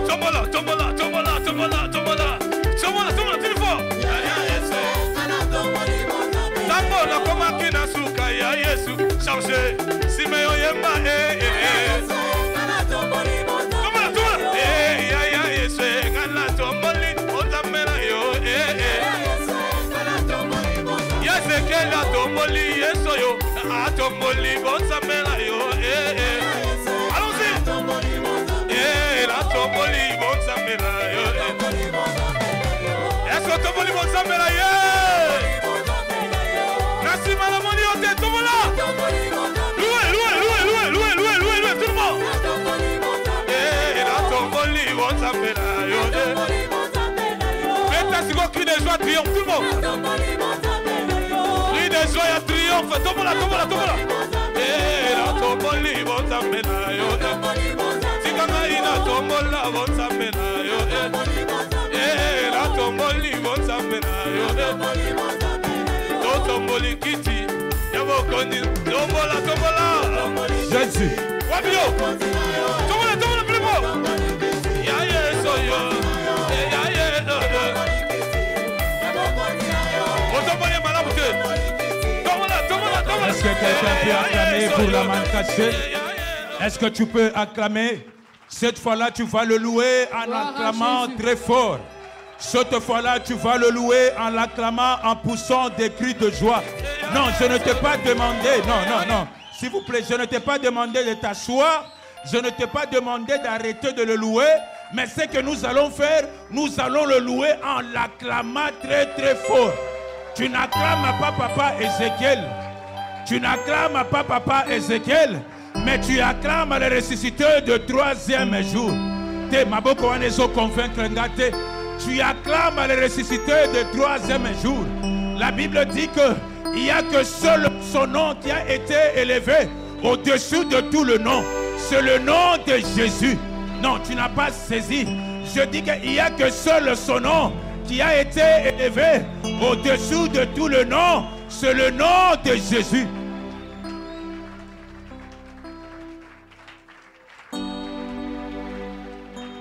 Tombola, tombola, tombola, tombola, tombola. Tombola, tombola, plus fort. Tambola, comme Kina Suka, ya Yesu. Chargé, Simeon Yemba, tombola, tombola. Ya Yesu, Gala tomboli, Otamela yo, Yesekela tomboli, Yeso yo, Atomboli, Otamela yo, la tomboli, bon samela yo. Est-ce que tomboli bon samela yo? Merci malamoni ote tombola. Loué, tout le monde. La tomboli bon samela yo. Faites un second cri de joie, triomphe, tout le monde. Cri de joie, triomphe, tombola. La tomboli bon samela yo. La tombola bonza mena yo, la tomboli bonza mena yo, to tomboli kiti, yabo kondi, tombola, Jésus, wabio, tombola plus fort, ya yeso yo, ya yeso yo, tombola malabute, tombola. Est-ce que quelqu'un peut acclamer pour la main cachée? Est-ce que tu peux acclamer? Cette fois-là, tu vas le louer en acclamant très fort. Cette fois-là, tu vas le louer en l'acclamant, en poussant des cris de joie. Non, je ne t'ai pas demandé, non. S'il vous plaît, je ne t'ai pas demandé de t'asseoir. Je ne t'ai pas demandé d'arrêter de le louer. Mais ce que nous allons faire, nous allons le louer en l'acclamant très très fort. Tu n'acclames pas papa Ézéchiel. Tu n'acclames pas papa Ézéchiel. Mais tu acclames le ressuscité de troisième jour. Tu acclames le ressuscité de troisième jour. La Bible dit qu'il n'y a que seul son nom qui a été élevé au-dessus de tout le nom. C'est le nom de Jésus. Non, tu n'as pas saisi. Je dis qu'il n'y a que seul son nom qui a été élevé au-dessus de tout le nom. C'est le nom de Jésus.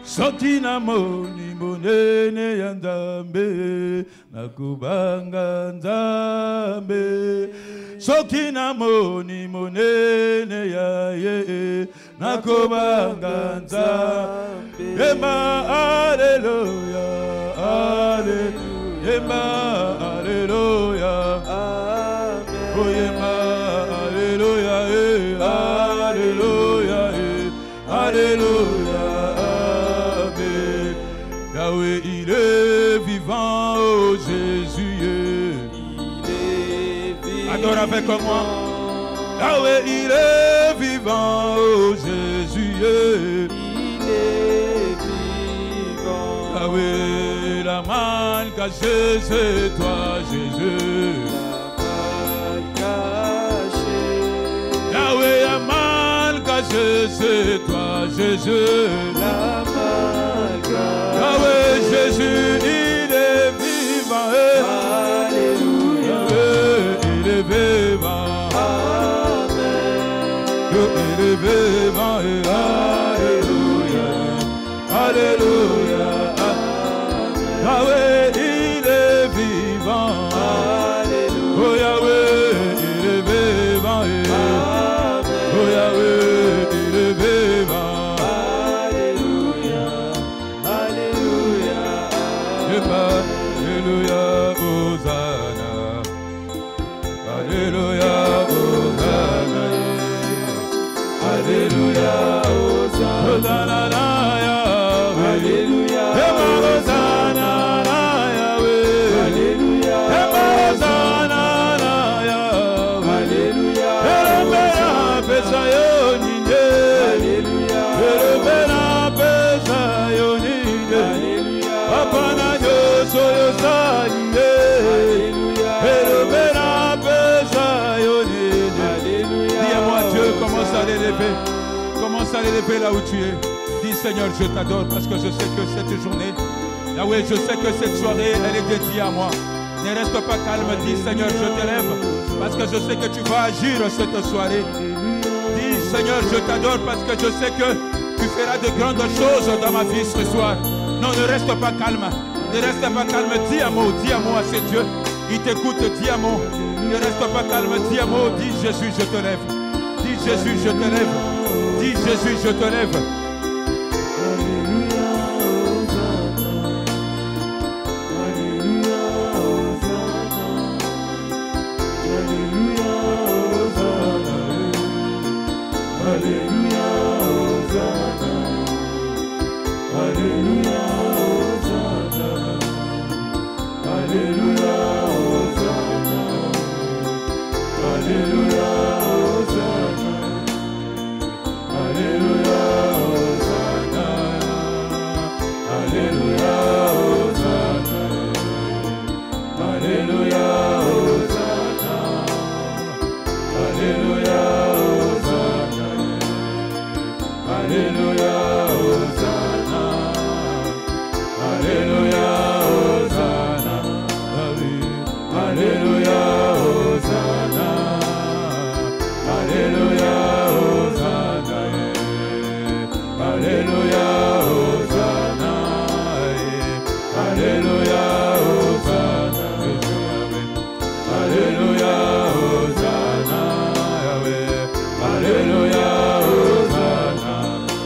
Sokina moni monene yandambe nakubanga nzambe. Sokina moni monene ya ye nakubanga nzambe. Yema alleluia, alleluia, yema alleluia, amen. Oh yema alleluia, alleluia, alleluia. Yahweh, il est vivant, oh Jésus. Il est vivant. Adore avec moi. Yahweh, il est vivant, oh Jésus. Il est vivant. Yahweh, la main cachée, c'est toi, Jésus. La main cachée. Yahweh, la main cachée, c'est toi, Jésus. La main cachée. Yahweh, Jésus, il est vivant. Alléluia. Il est vivant. Amen. Il est vivant. Alléluia. Alléluia. Yahweh, il est vivant. Alléluia. Oh Yahweh, il est vivant. Amen. Oh Yahweh, il est vivant. Alléluia, Hosanna. Alléluia, Hosanna. Alléluia, Hosanna. Alléluia, Hosanna. Alléluia, Hosanna. Alléluia, dis-moi Dieu, commence à l'élever là où tu es. Dis Seigneur, je t'adore parce que je sais que cette journée, Yahweh, je sais que cette soirée, elle est dédiée à moi. Ne reste pas calme, dis Seigneur, je t'élève parce que je sais que tu vas agir cette soirée. Seigneur, je t'adore parce que je sais que tu feras de grandes choses dans ma vie ce soir. Non, ne reste pas calme. Ne reste pas calme. Dis un mot à ce Dieu. Il t'écoute, dis un mot. Ne reste pas calme, dis un mot. Dis Jésus, je te lève. Dis Jésus, je te lève. Dis Jésus, je te lève.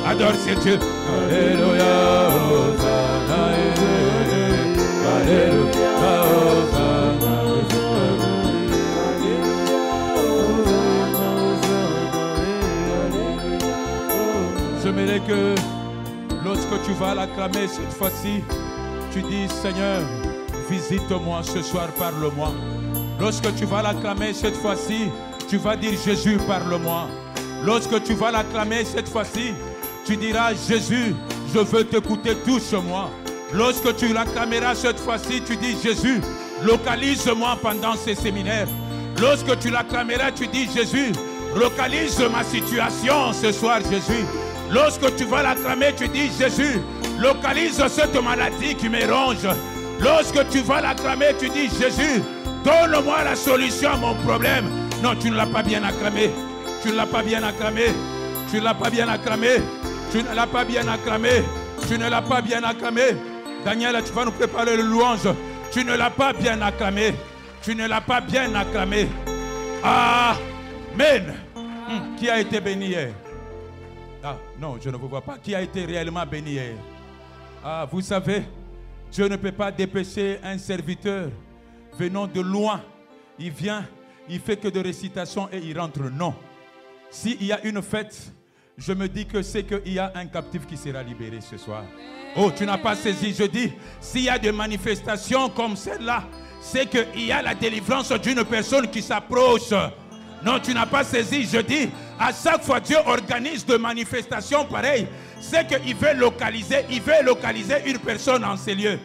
Adore ce Dieu. Alléluia, Hosanna, Alléluia, Hosanna. J'aimerais que lorsque tu vas l'acclamer cette fois-ci, tu dis Seigneur, visite-moi ce soir, parle-moi. Lorsque tu vas l'acclamer cette fois-ci, tu vas dire Jésus, parle-moi. Lorsque tu vas l'acclamer cette fois-ci, tu diras Jésus, je veux t'écouter, touche-moi. Lorsque tu l'acclameras cette fois-ci, tu dis Jésus, localise-moi pendant ces séminaires. Lorsque tu l'acclameras, tu dis Jésus, localise ma situation ce soir, Jésus. Lorsque tu vas l'acclamer, tu dis Jésus, localise cette maladie qui me ronge. Lorsque tu vas l'acclamer, tu dis Jésus, donne-moi la solution à mon problème. Non, tu ne l'as pas bien acclamé. Tu ne l'as pas bien acclamé. Tu ne l'as pas bien acclamé. Tu ne l'as pas bien acclamé. Tu ne l'as pas bien acclamé. Daniel, tu vas nous préparer le louange. Tu ne l'as pas bien acclamé. Tu ne l'as pas bien acclamé. Amen. Qui a été béni hier? Ah, non, je ne vous vois pas. Qui a été réellement béni hier? Ah, vous savez, Dieu ne peut pas dépêcher un serviteur venant de loin. Il vient, il fait que de récitations et il rentre. Non. S'il y a une fête, je me dis que c'est qu'il y a un captif qui sera libéré ce soir. Oh, tu n'as pas saisi. Je dis, s'il y a des manifestations comme celle-là, c'est qu'il y a la délivrance d'une personne qui s'approche. Non, tu n'as pas saisi. Je dis, à chaque fois Dieu organise des manifestations pareilles, c'est qu'il veut localiser une personne en ces lieux.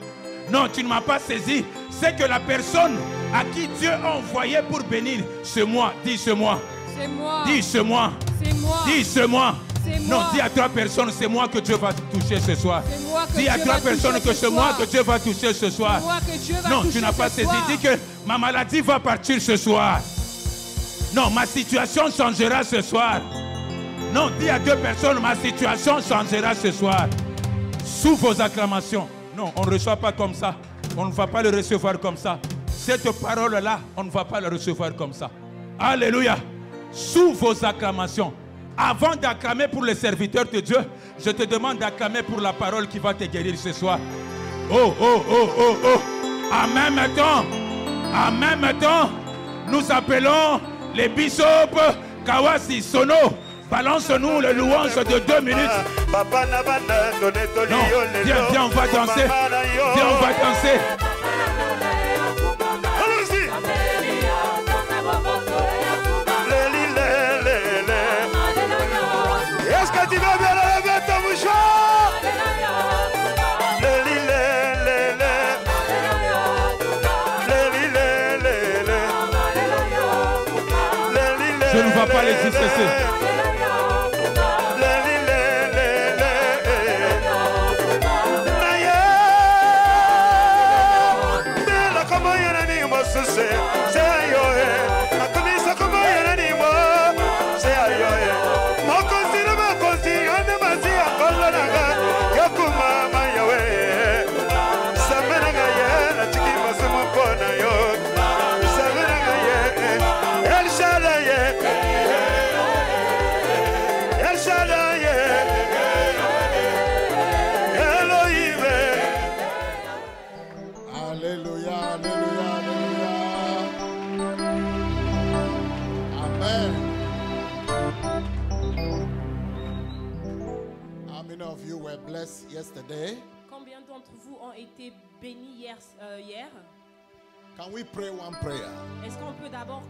Non, tu ne m'as pas saisi. C'est que la personne à qui Dieu a envoyé pour bénir, c'est moi. Dis c'est moi. C'est moi. Dis c'est moi. C'est moi. Dis c'est moi. Non, dis à 3 personnes, c'est moi que Dieu va toucher ce soir. Dis à 3 personnes que c'est moi que Dieu va toucher ce soir. Non, tu n'as pas saisi. Dis que ma maladie va partir ce soir. Non, ma situation changera ce soir. Non, dis à 2 personnes, ma situation changera ce soir. Sous vos acclamations. Non, on ne reçoit pas comme ça. On ne va pas le recevoir comme ça. Cette parole-là, on ne va pas la recevoir comme ça. Alléluia. Sous vos acclamations. Avant d'acclamer pour les serviteurs de Dieu, je te demande d'acclamer pour la parole qui va te guérir ce soir. Oh, oh, oh, oh, oh. En même temps, nous appelons les bishops Kawasi Sono. Balance-nous le louange de 2 minutes. Non, viens, on va danser. Viens, on va danser. Est-ce que tu vas bien lever ton mouchoir? Je ne vais pas laisser cesser. of you were blessed yesterday? Combien d'entre vous ont été bénis hier? Can we pray one prayer? Est-ce qu'on peut d'abord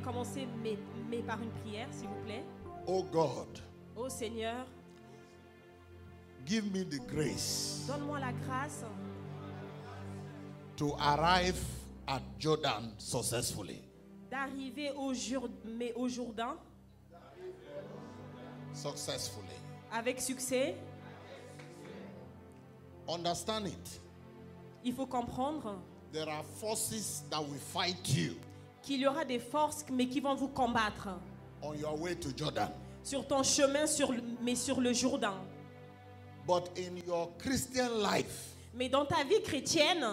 commencer mais par une prière, s'il vous plaît? Oh God, Ô Seigneur, give me the grace donne-moi la grâce to arrive at Jordan successfully. d'arriver au Jourdain Successfully. avec succès. Understand it. Il faut comprendre There are forces that will fight you qu'il y aura des forces mais qui vont vous combattre on your way to Jordan. sur ton chemin sur le Jourdain. But in your Christian life Mais dans ta vie chrétienne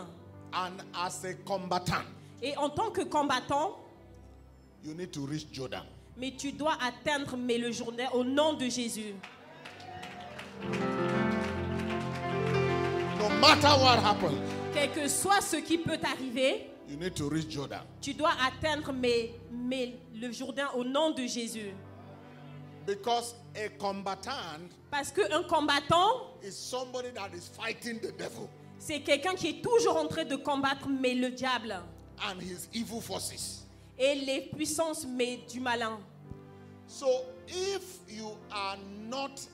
and as a combatant, et en tant que combattant, you need to reach Jordan. mais tu dois atteindre le Jourdain au nom de Jésus. No matter what happens, Quel que soit ce qui peut t'arriver, you need to reach Jordan. tu dois atteindre le Jourdain au nom de Jésus. Because a combatant Parce qu'un combattant, is somebody that is fighting the devil c'est quelqu'un qui est toujours en train de combattre le diable and his evil forces. et les puissances du malin. So if you are not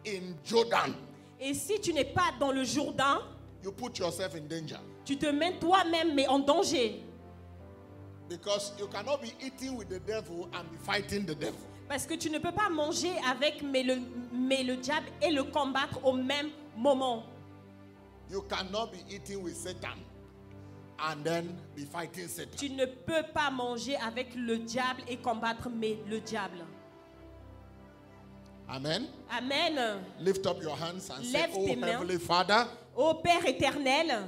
in Jordan, Et si tu n'es pas dans le Jourdain, you put yourself in danger. tu te mets toi-même mais en danger. Because you cannot be eating with the devil and be fighting the devil. Parce que tu ne peux pas manger avec le diable et le combattre au même moment. You cannot be eating with Satan and then be fighting Satan. Tu ne peux pas manger avec le diable et combattre le diable. Amen. Amen. Lift up your hands and say, Lève oh tes mains. Heavenly Father, Ô Père éternel,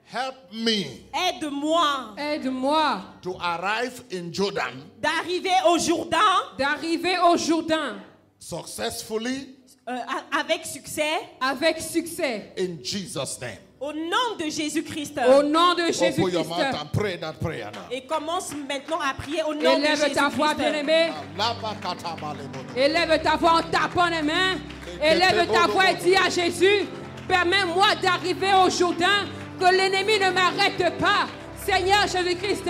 help me aide-moi Aide-moi to arrive in Jordan d'arriver au Jourdain d'arriver au Jourdain successfully avec succès avec succès. in Jesus' name. au nom de Jésus-Christ. Au nom de Open your Jésus-Christ. mouth and pray that prayer now. Et commence maintenant à prier au nom de Élève ta voix, Jésus-Christ. bien-aimé. Élève ta voix en tapant les mains. Élève ta voix et dis à Jésus, permets-moi d'arriver au Jourdain, que l'ennemi ne m'arrête pas. Seigneur Jésus-Christ,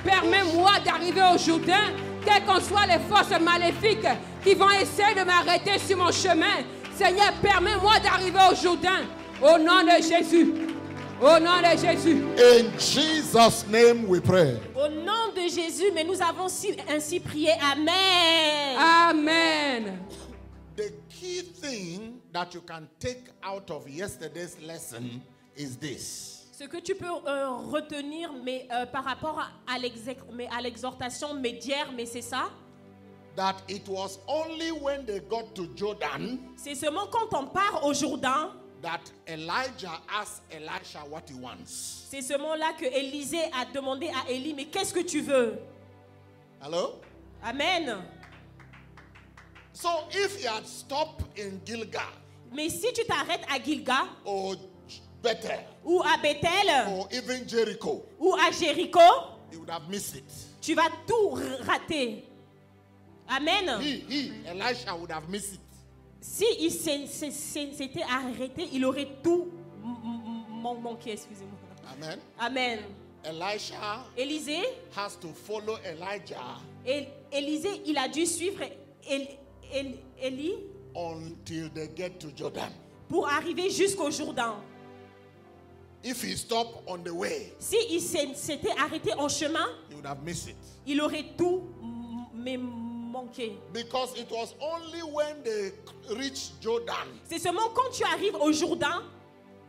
permets-moi d'arriver au Jourdain, quelles qu'en soient les forces maléfiques qui vont essayer de m'arrêter sur mon chemin. Seigneur, permets-moi d'arriver au Jourdain. Au nom de Jésus. Au nom de Jésus. In Jesus' name we pray. Au nom de Jésus, mais nous avons ainsi prié. Amen. Amen. The key thing that you can take out of yesterday's lesson is this. Ce que tu peux retenir par rapport à l'exhortation d'hier, mais c'est ça. That it was only when they got to Jordan C'est seulement quand on part au Jourdain, that Elijah asked Elisha what he wants. c'est seulement là que Élisée a demandé à Élie, mais qu'est-ce que tu veux? Hello? Amen. So if he had stopped in Gilgal Mais si tu t'arrêtes à Gilgal, or Bethel ou à Bethel, or even Jericho, ou à Jéricho, he would have missed it. tu vas tout rater. Amen. Elisha would have missed it. Si il s'était arrêté, il aurait tout manqué, excusez-moi. Amen. Amen. Elisha Élisée, has to follow Elijah Élisée, il a dû suivre Élie until they get to Jordan. pour arriver jusqu'au Jourdain. If he stopped on the way, Si il s'était arrêté en chemin, he would have missed it. il aurait tout manqué. Because it was only when they reached Jordan C'est seulement quand tu arrives au Jourdain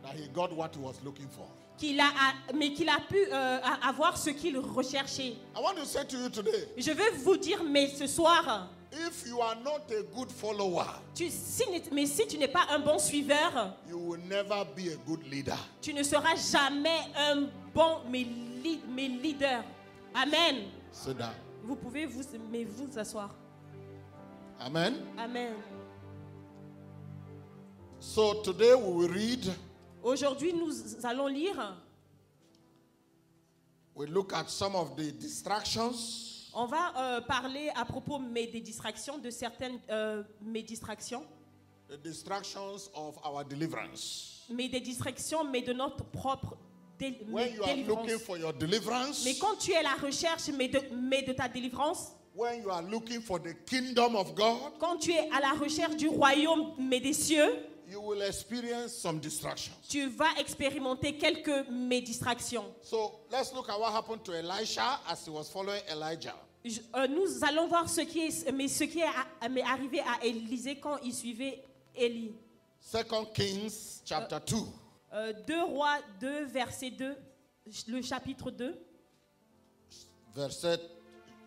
that he got what he was looking for. qu'il a pu avoir ce qu'il recherchait. I want to say to you today, Je veux vous dire, mais ce soir, if you are not a good follower, si tu n'es pas un bon suiveur, you will never be a good leader. tu ne seras jamais un bon leader. Amen. Sit down. Vous pouvez vous asseoir. Amen. Amen. So today we will read, Aujourd'hui, nous allons lire. we look at some of the distractions. On va parler à propos des distractions, de certaines mes distractions. The distractions of our deliverance. Mais des distractions, mais de notre propre When you are délivrance. looking for your deliverance, Mais quand tu es à la recherche, mais de ta délivrance, when you are looking for the kingdom of God, quand tu es à la recherche du royaume, mais des cieux, you will experience some distractions. tu vas expérimenter quelques distractions. So let's look at what happened to Elisha as he was following Elijah. Nous allons voir ce qui est arrivé à Élisée quand il suivait Élie. 2 Kings chapter 2. 2 Rois 2, verset 2, le chapitre 2.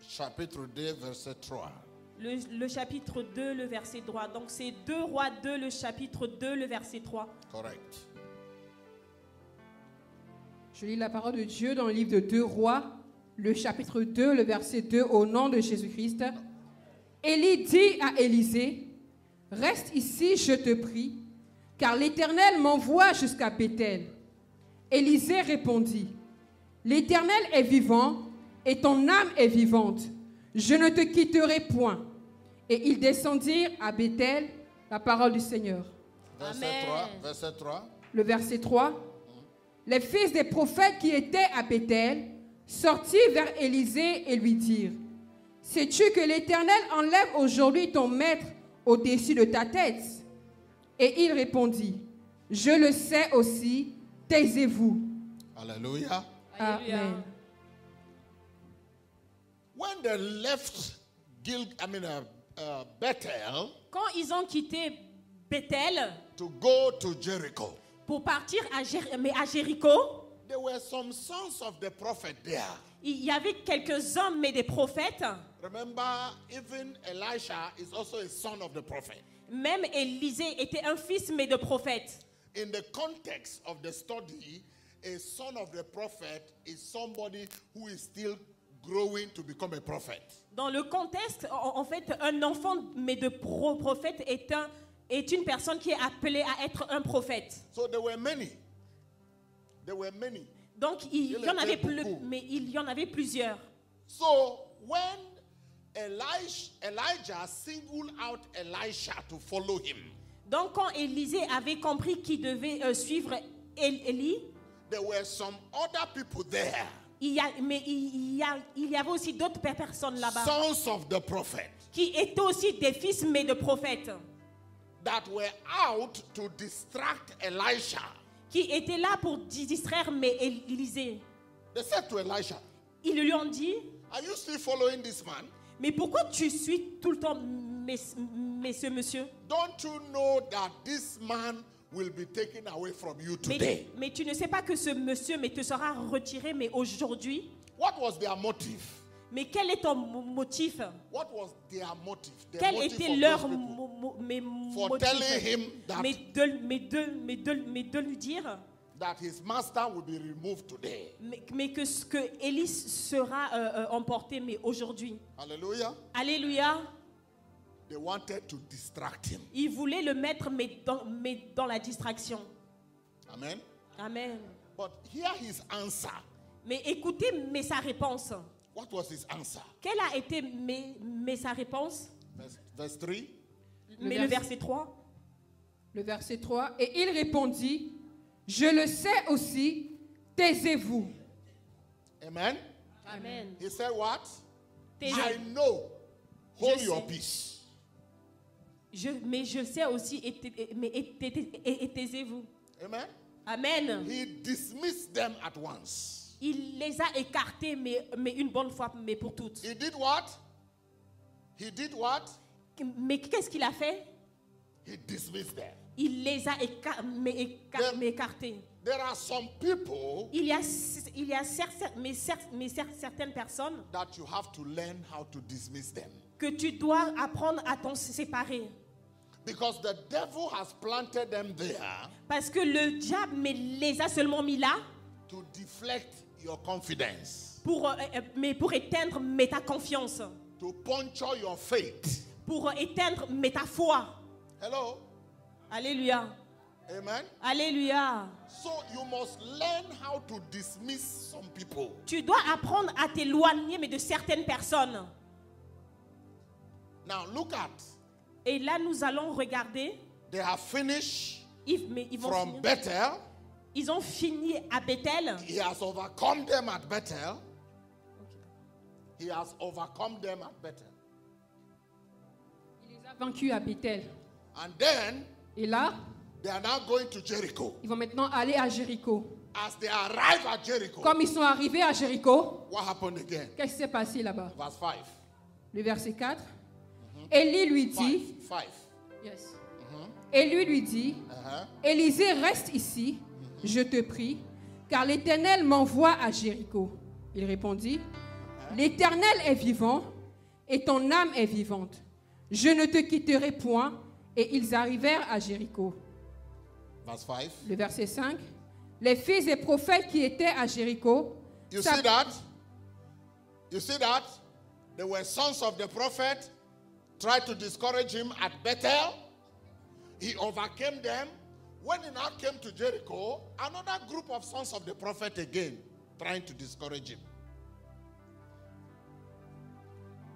Chapitre 2, verset 3. Le chapitre 2, le verset 3. Donc c'est 2 Rois 2, le chapitre 2, le verset 3. Correct. Je lis la parole de Dieu dans le livre de 2 Rois, le chapitre 2, le verset 2, au nom de Jésus-Christ. Élie dit à Élisée, « Reste ici, je te prie, car l'Éternel m'envoie jusqu'à Béthel. » Élisée répondit, « L'Éternel est vivant, et ton âme est vivante. Je ne te quitterai point. » Et ils descendirent à Béthel, la parole du Seigneur. Verset 3. Le verset 3. Les fils des prophètes qui étaient à Béthel sortirent vers Élisée et lui dirent, « Sais-tu que l'Éternel enlève aujourd'hui ton maître au-dessus de ta tête? » Et il répondit, « Je le sais aussi, taisez-vous. » Alléluia. Amen. When they left Bethel Quand ils ont quitté Béthel to go to Jericho, pour partir à Jéricho, there were some sons of the prophet there. il y avait quelques hommes mais des prophètes. Remember, even Elisha is also a son of the prophet. Même Élisée était un fils mais de prophète. In the context of the study, a son of the prophet is somebody who is still growing to become a prophet. Dans le contexte, en fait, un enfant mais de prophète est une personne qui est appelée à être un prophète. So there were many. There were many. Donc il y en avait mais il y en avait plusieurs. So when Elijah singled out Elisha to follow him, Donc quand Élisée avait compris qu'il devait suivre Élie, there were some other people there. il y avait aussi d'autres personnes là-bas Sons of the prophet qui étaient aussi des fils mais de prophètes, that were out to distract Elisha. qui étaient là pour distraire mais Élisée. They said to Elisha, Ils lui ont dit, are you still following this man? mais pourquoi tu suis tout le temps mais ce monsieur? Don't you know that this man will be taken away from you today? Mais tu ne sais pas que ce monsieur te sera retiré mais aujourd'hui? What was their motive? Mais quel est ton motif? What was their motive? Quel était leur for motif? telling him that, Mais de lui dire that his master will be removed today. mais que Élie sera emporté mais aujourd'hui. Hallelujah. Alléluia. They wanted to distract him. Il voulait le mettre mais dans la distraction. Amen. Amen. But hear his answer. Mais écoutez sa réponse. What was his answer? Quelle a été sa réponse? Verse 3. Le verset 3. Le verset 3. Et il répondit, « Je le sais aussi, taisez-vous. » Amen. Amen. He said what? Taisez. I know. Hold Je your sais. peace. Mais je sais aussi, et taisez-vous. Amen. Amen. He dismissed them at once. Il les a écartés, mais une bonne fois, mais pour toutes. He did what? He did what? Mais qu'est-ce qu'il a fait? He dismissed them. Il les a écartés. There are some people Il y a certaines personnes that you have to learn how to dismiss them. que tu dois apprendre à t'en séparer. Because the devil has planted them there Parce que le diable les a seulement mis là to deflect your confidence, pour éteindre ta confiance, to puncture your faith. pour éteindre ta foi. Hello? Alléluia. Amen. Alléluia. So you must learn how to dismiss some people. Tu dois apprendre à t'éloigner mais de certaines personnes. Now look at Et là, nous allons regarder They have finished Mais ils vont from finir. Bethel. Ils ont fini à Bethel. He has overcome them at Bethel. He has overcome them at Bethel. Il les a vaincus à Bethel. And then Et là, they are now going to Jericho. ils vont maintenant aller à Jéricho. As they arrive at Jericho, Comme ils sont arrivés à Jéricho, what happened again? qu'est-ce qui s'est passé là-bas? Verse 5. Le verset 4. Élie lui dit, 5. yes. Élie lui dit, Élisée, reste ici, je te prie, car l'Éternel m'envoie à Jéricho. Il répondit, l'Éternel est vivant et ton âme est vivante. Je ne te quitterai point. Et ils arrivèrent à Jéricho. Verse 5. Le verset 5. Les fils des prophètes qui étaient à Jéricho. You see that? You see that? There were sons of the prophet tried to discourage him at Bethel. He overcame them. When he now came to Jericho, another group of sons of the prophet again trying to discourage him.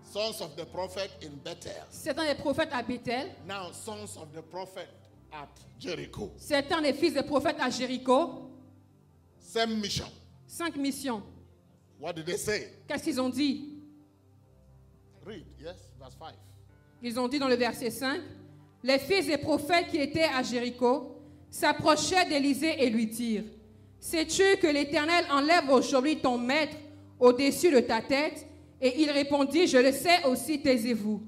Sons of the prophet in Bethel. Certains des prophètes à Bethel. Now sons of the prophet at Jericho. Certains des fils des prophètes à Jéricho. Same mission. 5 missions. What did they say? Qu'est-ce qu'ils ont dit? Read, yes, verse 5. Ils ont dit dans le verset 5. Les fils des prophètes qui étaient à Jéricho s'approchaient d'Élisée et lui dirent, sais-tu que l'Éternel enlève aujourd'hui ton maître au-dessus de ta tête? Et il répondit, je le sais aussi, taisez-vous.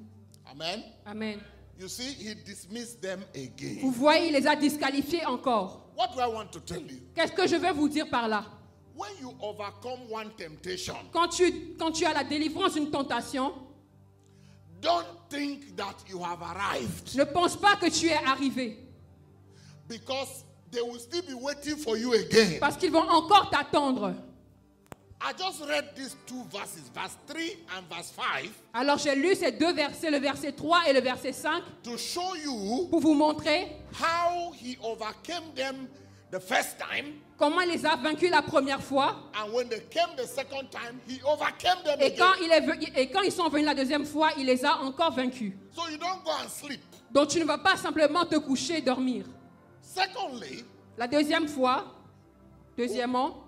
Amen. Amen. You see, he dismissed them again. Vous voyez, il les a disqualifiés encore. What do I want to tell you? Qu'est-ce que je veux vous dire par là? When you overcome one temptation, Quand tu as la délivrance d'une tentation, don't think that you have arrived, ne pense pas que tu es arrivé. because they will still be waiting for you again. Parce qu'ils vont encore t'attendre. I just read these two verses, verse 3 and verse 5, Alors j'ai lu ces deux versets, le verset 3 et le verset 5, to show you pour vous montrer how he overcame them the first time, comment il les a vaincus la première fois. and when they came the second time, he overcame them Et again. quand ils sont venus la deuxième fois, il les a encore vaincus. So you don't go and sleep. Donc tu ne vas pas simplement te coucher et dormir. Secondly, La deuxième fois, deuxièmement,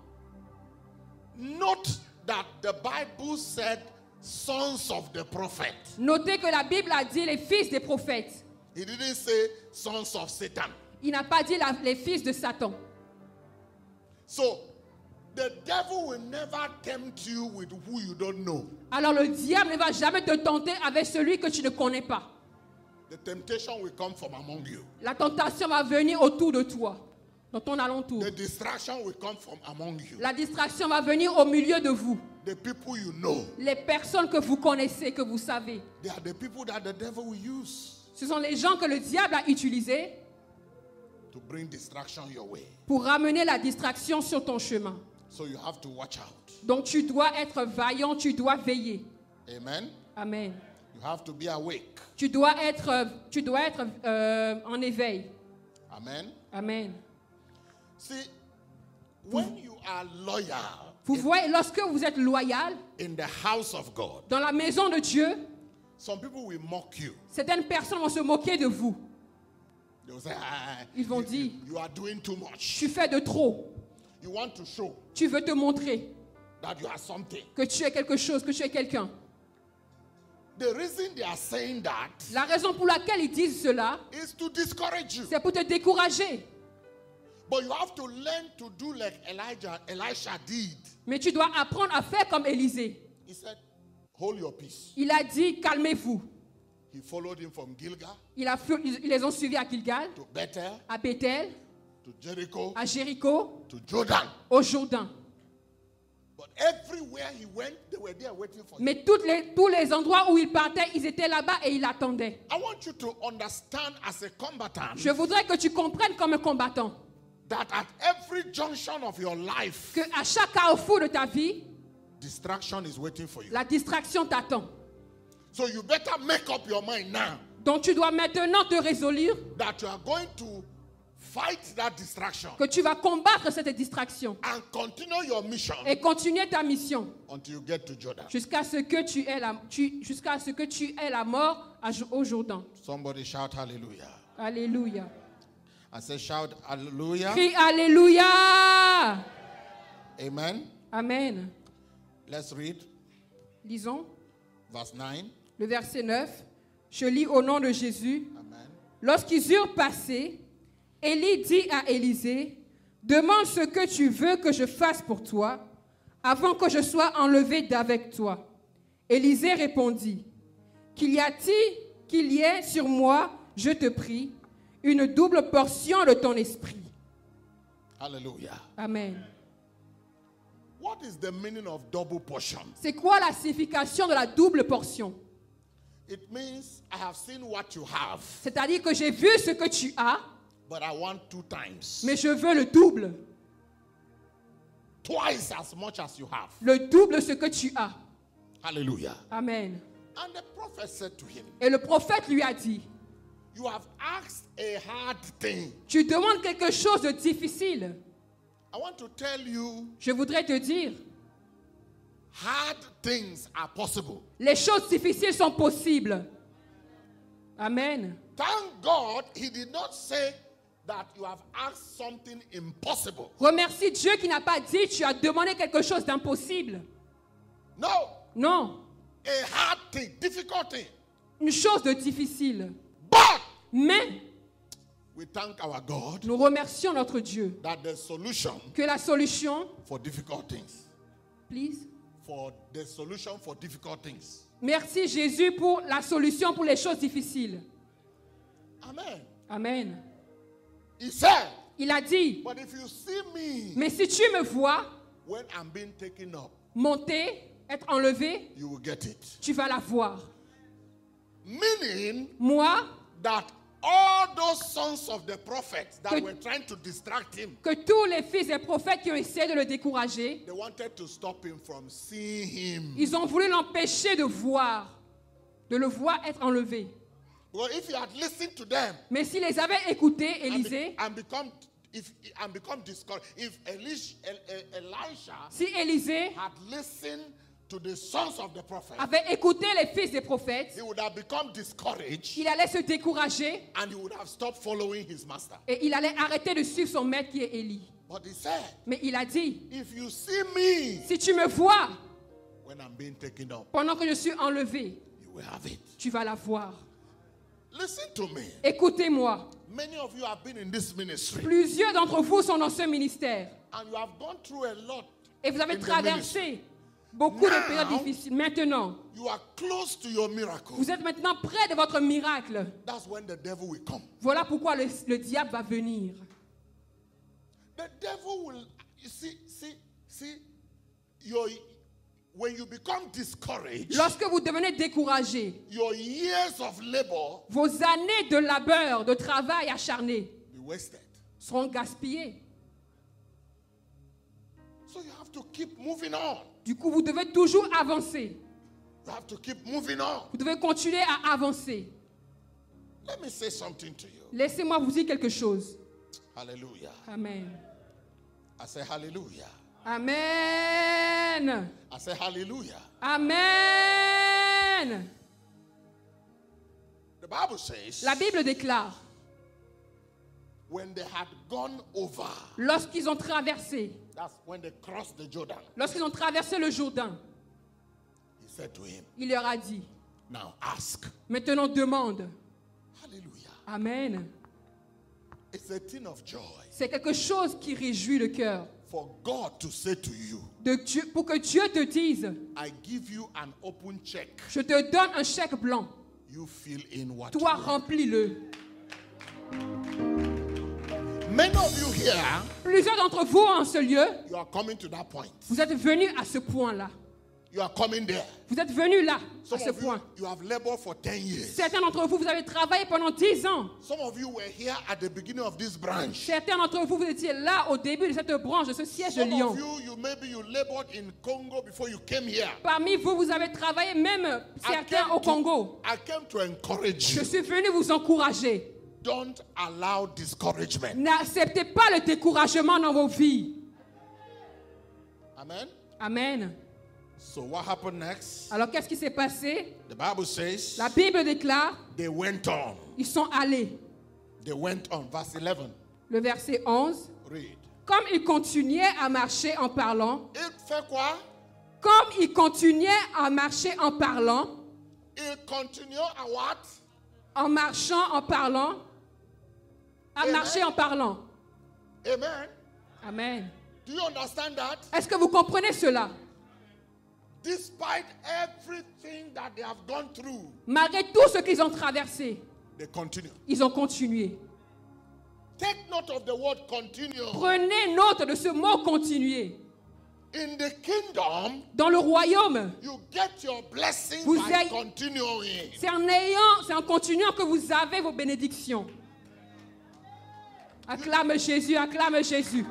note that the Bible said sons of the prophet. notez que la Bible a dit les fils des prophètes. He didn't say sons of Satan. Il n'a pas dit les fils de Satan. So, the devil will never tempt you with who you don't know. Alors le diable ne va jamais te tenter avec celui que tu ne connais pas. The temptation will come from among you. La tentation va venir autour de toi, dans ton alentour. The distraction will come from among you. La distraction va venir au milieu de vous. The people you know, Les personnes que vous connaissez, que vous savez. they are the people that the devil will use Ce sont les gens que le diable a utilisés to bring distraction your way. pour ramener la distraction sur ton chemin. So you have to watch out. Donc tu dois être vaillant, tu dois veiller. Amen. Amen. You have to be awake. Tu dois être en éveil. Amen. Amen. See, when you are loyal Vous voyez, lorsque vous êtes loyal in the house of God, dans la maison de Dieu, some people will mock you. certaines personnes vont se moquer de vous. They will say, Ils vont dire, you are doing too much. tu fais de trop. You want to show Tu veux te montrer that you are something. que tu es quelque chose, que tu es quelqu'un. The reason they are saying that La raison pour laquelle ils disent cela, is to discourage you. c'est pour te décourager. But you have to learn to do like Elisha did. Mais tu dois apprendre à faire comme Élisée. He said, hold your peace. Il a dit, calmez-vous. He followed him from Gilgal Ils les ont suivis à Gilgal, to Bethel, à Bethel, to Jericho, à Jéricho, to Jordan. au Jourdain. But everywhere he went, they were there waiting for him. Mais tous les endroits où il partait, ils étaient là-bas et ils attendaient. I want you to understand as a combatant Je voudrais que tu comprennes comme un combattant that at every junction of your life, que à chaque carrefour de ta vie, distraction is waiting for you. la distraction t'attend. So you better make up your mind now Donc tu dois maintenant te résoudre that you are going to fight that distraction que tu vas combattre cette distraction and continue your mission et continuer ta mission until you get to Jordan. jusqu'à ce que tu aies la mort au Jourdain. Somebody shout hallelujah. Alléluia. I say shout hallelujah. Crie Alléluia. Amen. Amen. Let's read Lisons verse 9. le verset 9. Je lis au nom de Jésus. Amen. Lorsqu'ils eurent passé, Élie dit à Élisée, demande ce que tu veux que je fasse pour toi, avant que je sois enlevé d'avec toi. Élisée répondit, qu'il y ait sur moi, je te prie, une double portion de ton esprit. Hallelujah. Amen. What is the meaning of double portion? C'est quoi la signification de la double portion? It means I have seen what you have, C'est-à-dire que j'ai vu ce que tu as, but I want 2 times. mais je veux le double. Twice as much as you have. Le double de ce que tu as. Hallelujah. Amen. And the prophet said to him, Et le prophète lui a dit, you have asked a hard thing. tu demandes quelque chose de difficile. I want to tell you, Je voudrais te dire, hard things are possible. les choses difficiles sont possibles. Amen. Thank God he did not say that you have asked something impossible. Remercie Dieu qui n'a pas dit tu as demandé quelque chose d'impossible. No, Non, a hard thing, difficult thing. une chose de difficile. But Mais we thank our God nous remercions notre Dieu that the solution que la solution, for difficult things, please. for the solution for difficult things. Merci Jésus pour la solution pour les choses difficiles. Amen. Amen. He said, Il a dit, but if you see me mais si tu me vois when I'm being taken up, monter, être enlevé, you will get it. tu vas la voir. Meaning Moi, that all those sons of the prophets that Que- were trying to distract him, que tous les fils des prophètes qui ont essayé de le décourager, they wanted to stop him from seeing him. ils ont voulu l'empêcher de le voir être enlevé. Well, if he had listened to them Mais s'il les avait écoutés, and, Élisée, become discouraged, if Elisha si Élisée had listened to the sons of the prophets, avait écouté les fils des prophètes, he would have become discouraged il allait se décourager and he would have stopped following his master. et il allait arrêter de suivre son maître qui est Élie. But he said, Mais il a dit, if you see me si tu me vois when I'm being taken up, pendant que je suis enlevé, you will have it. tu vas la voir. Listen to me. Écoutez-moi. Many of you have been in this ministry Plusieurs d'entre vous sont dans ce ministère and you have gone through a lot. et vous avez in the traversé beaucoup de périodes Now- difficiles. Maintenant, You are close to your miracle. vous êtes maintenant près de votre miracle. That's when the devil will come. Voilà pourquoi le diable va venir. The devil will, you see, when you become discouraged, Lorsque vous devenez découragé, your years of labor vos années de labeur, de travail acharné be wasted. seront gaspillées. So you have to keep moving on. Du coup, vous devez toujours avancer. You have to keep moving on. Vous devez continuer à avancer. Let me say something to you. Laissez-moi vous dire quelque chose. Hallelujah. Amen. I say hallelujah. Amen. I say hallelujah. Amen. The Bible says La Bible déclare, when they had gone over, lorsqu'ils ont traversé, that's when they crossed the Jordan, lorsqu'ils ont traversé le Jourdain, he said to him, il leur a dit, now ask. maintenant demande. Hallelujah. Amen. It's a thing of joy C'est quelque chose qui réjouit le cœur. for God to say to you, Pour que Dieu te dise, I give you an open check. je te donne un chèque blanc. You fill in what Toi, you want. remplis-le. Many of you here, Plusieurs d'entre vous en ce lieu, you are coming to that point. vous êtes venus à ce point-là. You are coming there. Vous êtes venus là, à Some ce of you, point. you have labored for 10 years. Certains d'entre vous, vous avez travaillé pendant 10 ans. Some of you were here at the beginning of this branch. Certains d'entre vous, vous étiez là au début de cette branche, de ce siège de Some Lyon. of you, maybe you labored in Congo before you came here. Parmi vous, vous avez travaillé même certains au Congo. I came to encourage Je you. suis venu vous encourager. Don't allow discouragement. N'acceptez pas le découragement dans vos vies. Amen. Amen. So what happened next? Alors qu'est-ce qui s'est passé? The Bible says La Bible déclare, they went on. ils sont allés. They went on. Verse 11. Le verset 11. Read. Comme il continuait à marcher en parlant, Il fait quoi? comme il continuait à marcher en parlant, Il continue à what? en marchant, en parlant, à Amen. marcher en parlant. Amen. Amen. Do you understand that? Est-ce que vous comprenez cela? Despite everything that they have gone through, Malgré tout ce qu'ils ont traversé, they continue. ils ont continué. Take note of the word continue. Prenez note de ce mot continuer. In the kingdom, Dans le royaume, you get your blessing Vous by avez- continuing. c'est en continuant que vous avez vos bénédictions. Acclame Jésus, acclame Jésus.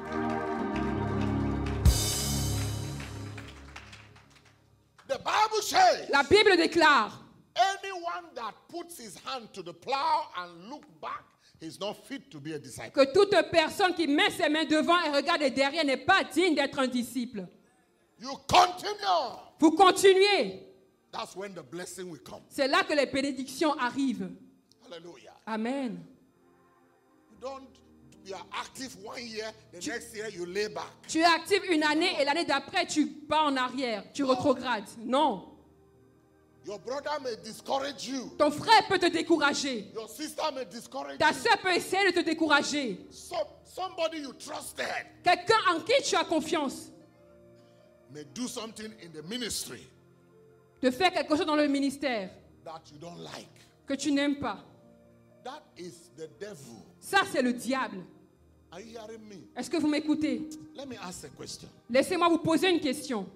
The Bible says, La Bible déclare, anyone that puts his hand to the plow and look back, he's not fit to be a disciple. que toute personne qui met ses mains devant et regarde derrière n'est pas digne d'être un disciple. You continue. Vous continuez. That's when the blessing will come. C'est là que les bénédictions arrivent. Hallelujah. Amen. You don't be active 1 year, the next year you lay back. Tu es actif une année et l'année d'après, tu pars en arrière. Tu rétrogrades. Non. Your brother may discourage you. Ton frère peut te décourager. Your sister may discourage Ta you. soeur peut essayer de te décourager. Somebody you trusted Quelqu'un en qui tu as confiance may do something in the ministry de faire quelque chose dans le ministère that you don't like. que tu n'aimes pas. That is the devil. Ça, c'est le diable. Are you hearing me? Est-ce que vous m'écoutez? Let me ask a question. Laissez-moi vous poser une question.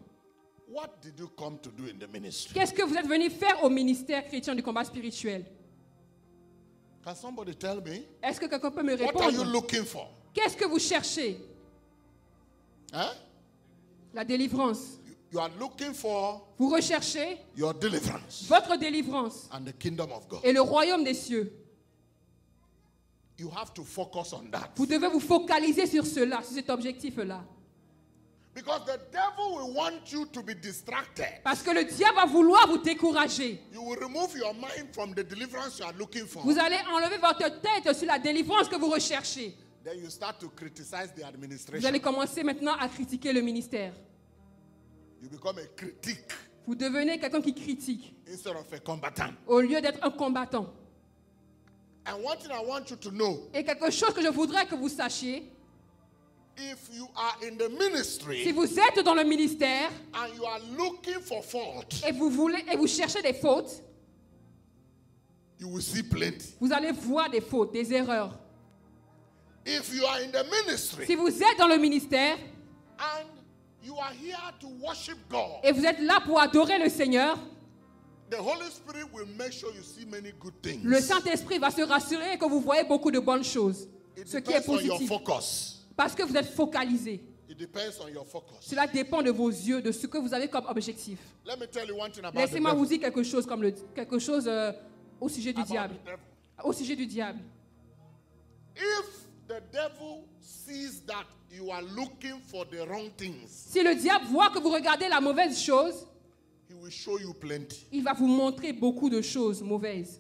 What did you come to do in the ministry? Qu'est-ce que vous êtes venu faire au ministère chrétien du combat spirituel? Can somebody tell me? Est-ce que quelqu'un peut me What are you répondre? looking for? Qu'est-ce que vous cherchez? Huh? La délivrance. You are looking for Vous recherchez your deliverance votre délivrance and the kingdom of God. et le royaume des cieux. You have to focus on that. Vous devez vous focaliser sur cela, sur cet objectif-là. Because the devil will want you to be distracted. Parce que le diable va vouloir vous décourager. You will remove your mind from the deliverance you are looking for. Vous allez enlever votre tête sur la délivrance que vous recherchez. Then you start to criticize the Vous administration. allez commencer maintenant à critiquer le ministère. You become a critic Vous devenez quelqu'un qui critique instead of a combatant. au lieu d'être un combattant. And one thing I want you to know, Et quelque chose que je voudrais que vous sachiez, if you are in the si ministry vous êtes dans le ministère and you are looking for fault, et vous cherchez des fautes, you will see plenty. vous allez voir des fautes, des erreurs. If you are in the ministry Si vous êtes dans le ministère and you are here to worship God, et vous êtes là pour adorer le Seigneur, the Holy Spirit will make sure you see many good things. le Saint-Esprit va se rassurer que vous voyez beaucoup de bonnes choses. It Ce qui est depends on your positif. focus. Parce que vous êtes focalisé. It depends on your focus. Cela dépend de vos yeux, de ce que vous avez comme objectif. Let me tell you one thing about the Laissez-moi devil. vous dire quelque chose, au sujet du About diable. the devil. Au sujet du diable. If the devil sees that you are looking for the wrong things, Si le diable voit que vous regardez la mauvaise chose, he will show you plenty. il va vous montrer beaucoup de choses mauvaises.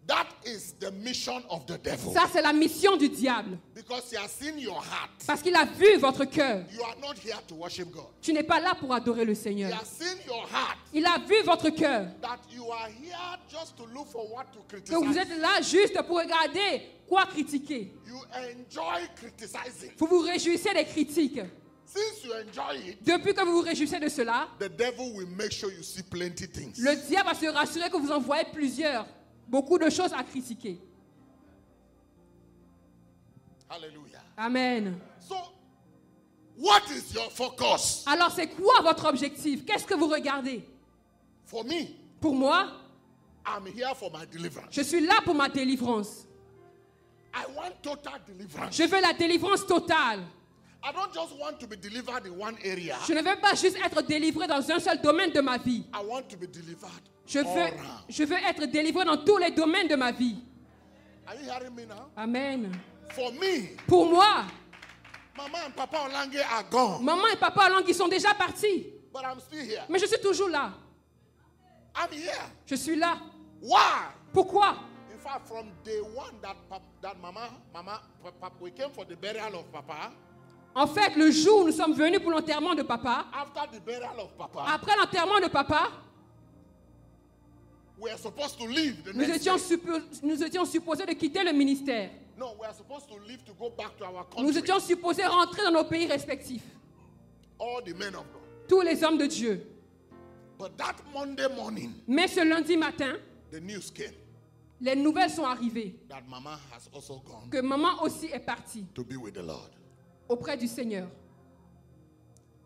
That is the mission of the devil. Ça, c'est la mission du diable. Because he has seen your heart. Parce qu'il a vu votre cœur. You are not here to worship God. Tu n'es pas là pour adorer le He Seigneur. has seen your heart. Il a vu votre cœur. That you are here just to look for what to Que vous criticize. êtes là juste pour regarder quoi critiquer. You enjoy criticizing. Vous vous réjouissez des critiques. Since you enjoy it, Depuis que vous vous réjouissez de cela, the devil will make sure you see plenty things. le diable va se rassurer que vous en voyez beaucoup de choses à critiquer. Hallelujah. Amen. So, what is your focus? Alors c'est quoi votre objectif? Qu'est-ce que vous regardez? For me, Pour moi, I'm here for my deliverance. je suis là pour ma délivrance. I want total deliverance. Je veux la délivrance totale. I don't just want to be delivered in one area. Je ne veux pas juste être délivré dans un seul domaine de ma vie. I want to be delivered Je all veux, round. je veux être délivré dans tous les domaines de ma vie. Are you hearing me now? Amen. For me, Pour moi, Mama and Papa Olange are gone, maman et papa Lang, ils sont déjà partis. but I'm still here. Mais je suis toujours là. I'm here. Je suis là. Why? Pourquoi? In fact, from day one that Papa, we came for the burial of Papa. En fait, le jour où nous sommes venus pour l'enterrement de papa, After the burial of Papa, après l'enterrement de papa, we are supposed to leave the nous next étions day. supposés de quitter le ministère. No, we are supposed to leave to go back to our Nous country. étions supposés rentrer dans nos pays respectifs. All the men of God. Tous les hommes de Dieu. But that Monday morning, Mais ce lundi matin, the news came les nouvelles sont arrivées that Mama has also gone que maman aussi est partie to be with the Lord. auprès du Seigneur.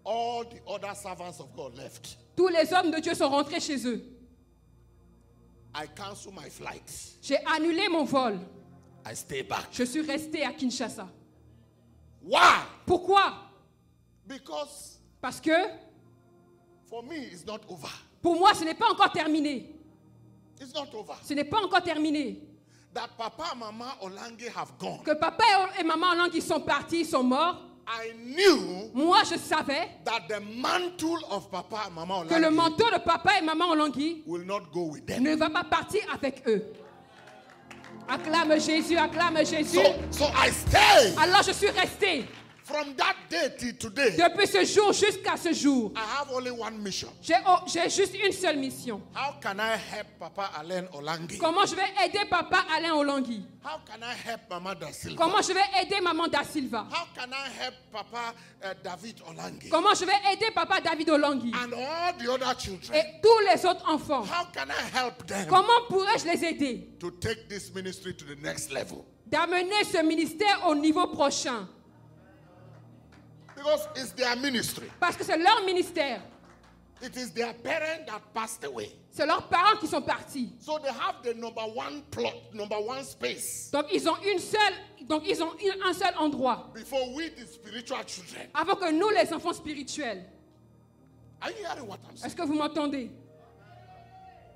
All the other servants of God left. Tous les hommes de Dieu sont rentrés chez eux. I cancel my flight. J'ai annulé mon vol. I stay back. Je suis resté à Kinshasa. Why? Pourquoi? Because Parce que for me, it's not over. pour moi, ce n'est pas encore terminé. It's not over. Ce n'est pas encore terminé. That Papa and Mama Olange have gone. Que papa et maman Olangi sont partis, sont morts. I knew Moi, je savais that the mantle of Papa and Mama que le Olange manteau de papa et maman Olangi will not go with them. ne va pas partir avec eux. Acclame Jésus, acclame Jésus. So I stayed. Alors je suis resté. From that day till today, Depuis ce jour jusqu'à ce jour, I have only one mission. j'ai juste une seule mission. How can I help Papa Alain Olange? Comment je vais aider papa Alain Olangi? How can I help Mama Da Silva? Comment je vais aider maman Da Silva? How can I help Papa David Olange? Comment je vais aider papa David Olangi? And all the other children. Et tous les autres enfants? How can I help them Comment pourrais-je les aider? to take this ministry to the next level? D'amener ce ministère au niveau prochain. Because it's their ministry. Parce que c'est leur ministère. It is their parent that passed away. C'est leurs parents qui sont partis. So they have the number one plot, number one space. Donc ils ont un seul endroit. Before we, the spiritual children. Avant que nous, les enfants spirituels. Are you hearing what I'm saying? Est-ce que vous m'entendez?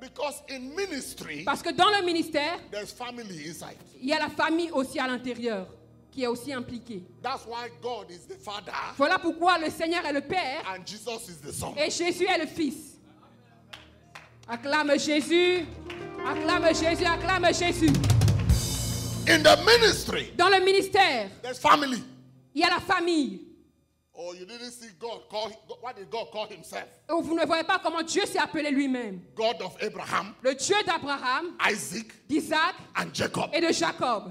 Because in ministry, Parce que dans le ministère, there's family inside. il y a la famille aussi à l'intérieur qui est aussi impliquée. That's why God is the Father Voilà pourquoi le Seigneur est le Père and Jesus is the Son. et Jésus est le Fils. Acclame Jésus, acclame Jésus, acclame Jésus. In the ministry, Dans le ministère, there's family. il y a la famille. Oh, you didn't see God call, what did God call himself? Et vous ne voyez pas comment Dieu s'est appelé lui-même. God of Abraham, Le Dieu d'Abraham, Isaac, d'Isaac and Jacob. et de Jacob.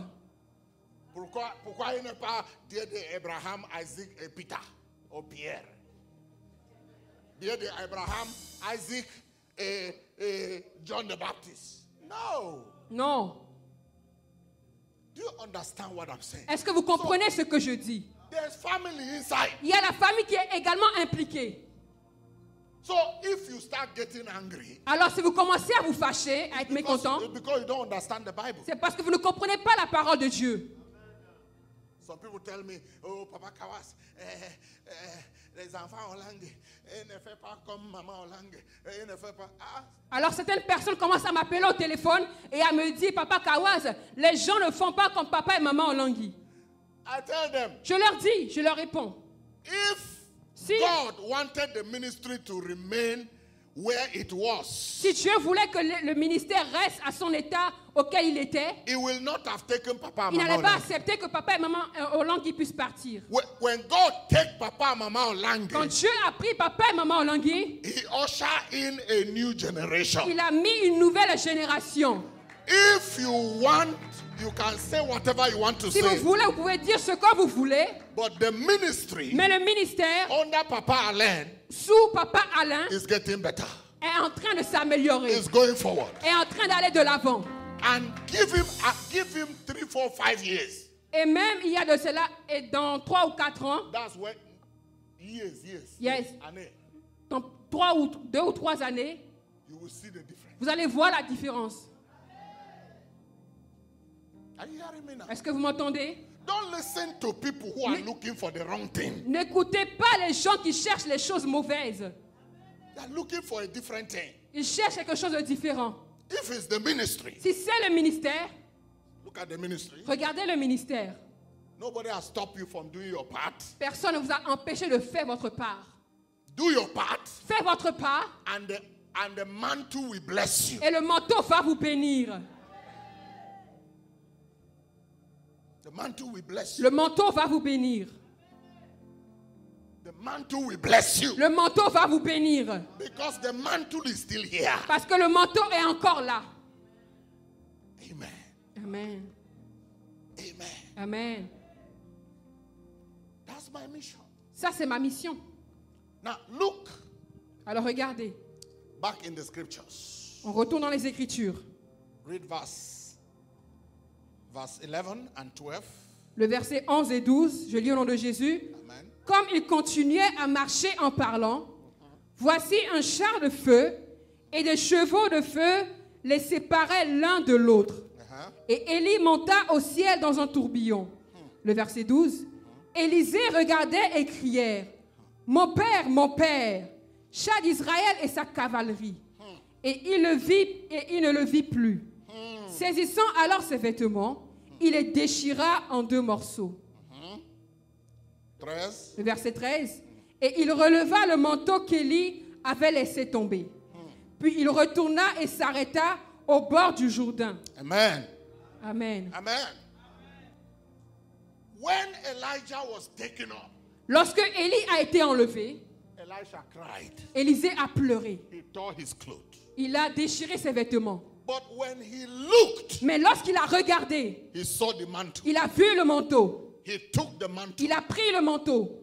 Pourquoi il n'est pas Dieu d'Abraham, Isaac et Peter ou Pierre? Dieu d'Abraham, Isaac et John the Baptist. No. Non. Do you understand what I'm saying? Est-ce que vous comprenez ce que je dis? There's family inside. Il y a la famille qui est également impliquée. So if you start getting angry, Alors si vous commencez à vous fâcher, à être mécontent, because you don't understand the Bible. c'est parce que vous ne comprenez pas la parole de Dieu. Some people tell me, oh, Papa Kawas, les enfants Olange, ne fait pas comme maman Olange, ne fait pas. Ah. Alors certaines personnes commencent à m'appeler au téléphone et à me dire, Papa Kawaz, les gens ne font pas comme papa et maman Olangi. I tell them, Je leur dis, je leur réponds. if God wanted the ministry to remain where it was, Si Dieu voulait que le ministère reste à son état auquel il était, He will not have taken Papa and il Mama n'allait pas Olange. accepter que papa et maman Olangi puissent partir. When God take Papa and Mama Olange, Quand Dieu a pris papa et maman Olangi, He usher in a new generation. il a mis une nouvelle génération. If you want, you can say whatever you want to Si vous say. voulez, vous pouvez dire ce que vous voulez, But the ministry mais le ministère, under Papa Alain sous papa Alain, is getting better. est en train de s'améliorer, It's going forward. est en train d'aller de l'avant. And give him 3, 4, 5 years. Et même il y a de cela, et dans 3 ou 4 ans, That's when years. Yes. Année, dans 2 ou 3 années, you will see the difference. vous allez voir la différence. Are you hearing me now? Est-ce que vous m'entendez? Don't listen to people who are looking for the wrong thing. N'écoutez pas les gens qui cherchent les choses mauvaises. They're looking for a different thing. Ils cherchent quelque chose de différent. If it's the ministry, Si c'est le ministère, look at the ministry. regardez le ministère. Nobody has stopped you from doing your part. Personne ne vous a empêché de faire votre part. Do your part, Faites votre part and the mantle will bless you. et le manteau va vous bénir. mantle will bless you. Le manteau va vous bénir. The mantle will bless you. Le manteau va vous bénir. Because the mantle is still here. Parce que le manteau est encore là. Amen. Amen. Amen. Amen. That's my mission. Ça, c'est ma mission. Now look Alors regardez. back in the scriptures. On retourne dans les Écritures. Read verse 11 and 12. Le verset 11 et 12, je lis au nom de Jésus. Amen. Comme il continuait à marcher en parlant, voici un char de feu et des chevaux de feu les séparaient l'un de l'autre. Et Élie monta au ciel dans un tourbillon. Le verset 12. Élisée regardait et crièrent, mon père, chat d'Israël et sa cavalerie. Et il ne le vit plus. Saisissant alors ses vêtements, il les déchira en 2 morceaux. 13. Le verset 13. Et il releva le manteau qu'Élie avait laissé tomber. Puis il retourna et s'arrêta au bord du Jourdain. Amen. Amen. Amen. When Elijah was taken up, Lorsque Élie a été enlevé, Elisha cried. Élisée a pleuré. He tore his clothes. Il a déchiré ses vêtements. But when he looked, Mais lorsqu'il a regardé, he saw the mantle. il a vu le manteau. He took the mantle. Il a pris le manteau.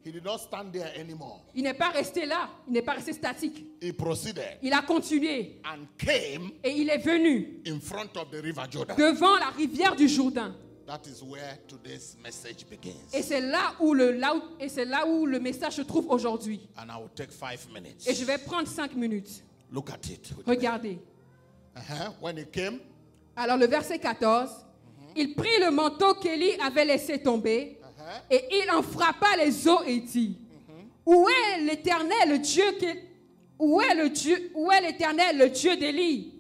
He did not stand there anymore. Il n'est pas resté là. Il n'est pas resté statique. He proceeded Il a continué. and came Et il est venu in front of the river Jordan. devant la rivière du Jourdain. That is where today's message begins. Et c'est là où le message se trouve aujourd'hui. And I will take 5 minutes. Et je vais prendre 5 minutes. Look at it. Regardez. When he came, Alors le verset 14. Il prit le manteau qu'Élie avait laissé tomber et il en frappa les eaux et dit, où est l'Éternel, le Dieu d'Élie?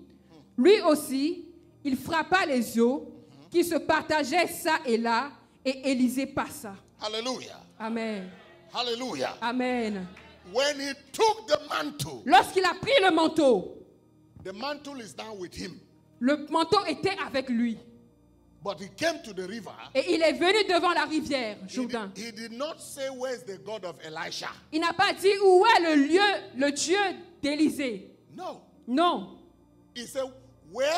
Lui aussi, il frappa les eaux qui se partageaient ça et là, et Élisée passa. hallelujah. Amen. Hallelujah. Amen. When he took the mantle, Lorsqu'il a pris le manteau is down with him. le manteau était avec lui. But he came to the river. Et il est venu devant la rivière, He Jourdain. did not say, where is the God of Elisha? Il n'a pas dit où est le Dieu d'Élisée. No. Non. He said, where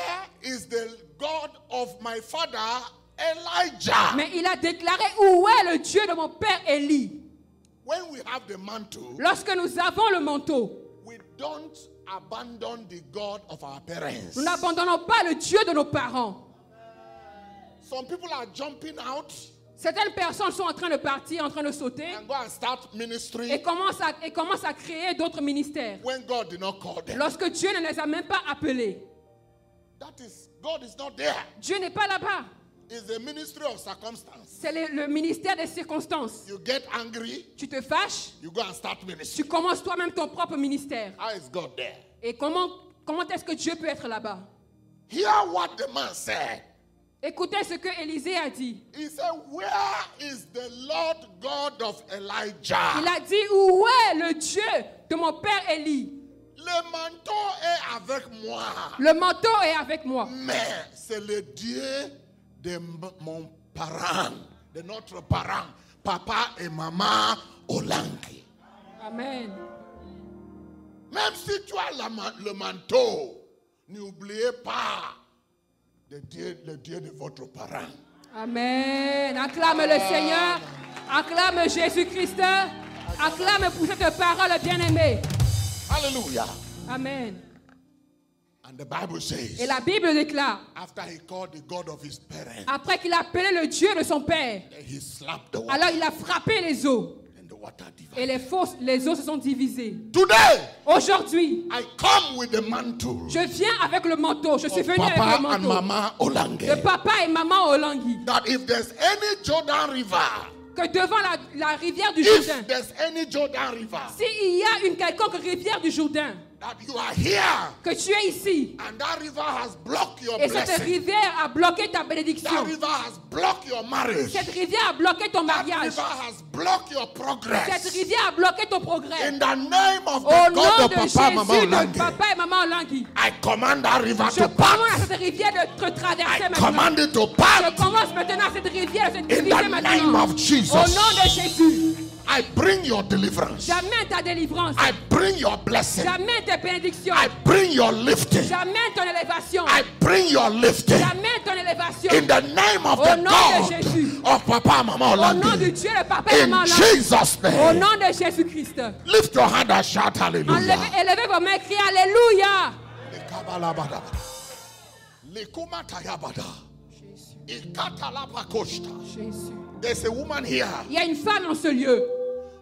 is the God of my father Elijah? Mais il a déclaré où est le Dieu de mon père Élie. When we have the mantle, Lorsque nous avons le manteau, we don't abandon the God of our parents. nous n'abandonnons pas le Dieu de nos parents. Some people are jumping out Certaines personnes sont en train de partir, en train de sauter and go and start ministry et commencent à créer d'autres ministères. when God did not call them. Lorsque Dieu ne les a même pas appelés. God is not there. Dieu n'est pas là-bas. It's the ministry of circumstance. C'est le ministère des circonstances. You get angry, Tu te fâches, you go and start ministry. tu commences toi-même ton propre ministère. How is God there? Et comment est-ce que Dieu peut être là-bas? Hear what the man said. Écoutez ce que Élisée a dit. He said, where is the Lord God of Elijah? Il a dit, où est le Dieu de mon père Élie? Le manteau est avec moi. Le manteau est avec moi. Mais c'est le Dieu de mon parent, de notre parent, papa et maman Olangi. Amen. Même si tu as le manteau, n'oubliez pas le Dieu de votre parent. Amen. Acclame le Seigneur. Acclame Jésus-Christ. Acclame pour cette parole bien-aimée. Hallelujah. Amen. And the Bible says, Et la Bible déclare, after he called the God of his parents, après qu'il a appelé le Dieu de son père, he slapped the water alors il a frappé les eaux. and the water Et divided. les eaux se sont divisées. Today, Aujourd'hui, I come with the mantle je viens avec le manteau. Je suis of venu avec le Papa and manteau Mama Olange. de papa et maman Olangi. That if there's any Jordan River, Que devant la rivière du Jourdain, if there's any Jordan River s'il y a une quelconque rivière du Jourdain, that you are here que tu es ici. and that river has blocked your Et cette blessing. rivière a bloqué ta That bénédiction. river has blocked your marriage. Cette rivière a bloqué ton That mariage. river has blocked your Cette progress. rivière a bloqué ton progrès. In the name of Au the nom God of de Papa Mama Jésus, de Olangi, papa et maman Olangi, I command that river je to commande pass. à cette rivière de te traverser I maintenant. command it to Je pass. commence maintenant à cette rivière de se In diviser the name maintenant. of Jesus. Au nom de Jésus, I bring your deliverance. j'amène ta délivrance. I bring your blessing. J'amène tes bénédictions. I bring your lifting. J'amène ton élévation. I bring your lifting. J'amène ton élévation. In the name of Au the nom de God Jésus. of Papa Mama Au nom de Olangi. Dieu, le papa et In maman Olangi. Jesus' Au name. nom de Jésus-Christ. Lift your hand and shout hallelujah. Élevez vos mains et criez Alléluia. Jésus. There's a woman here. Il y a une femme dans ce lieu.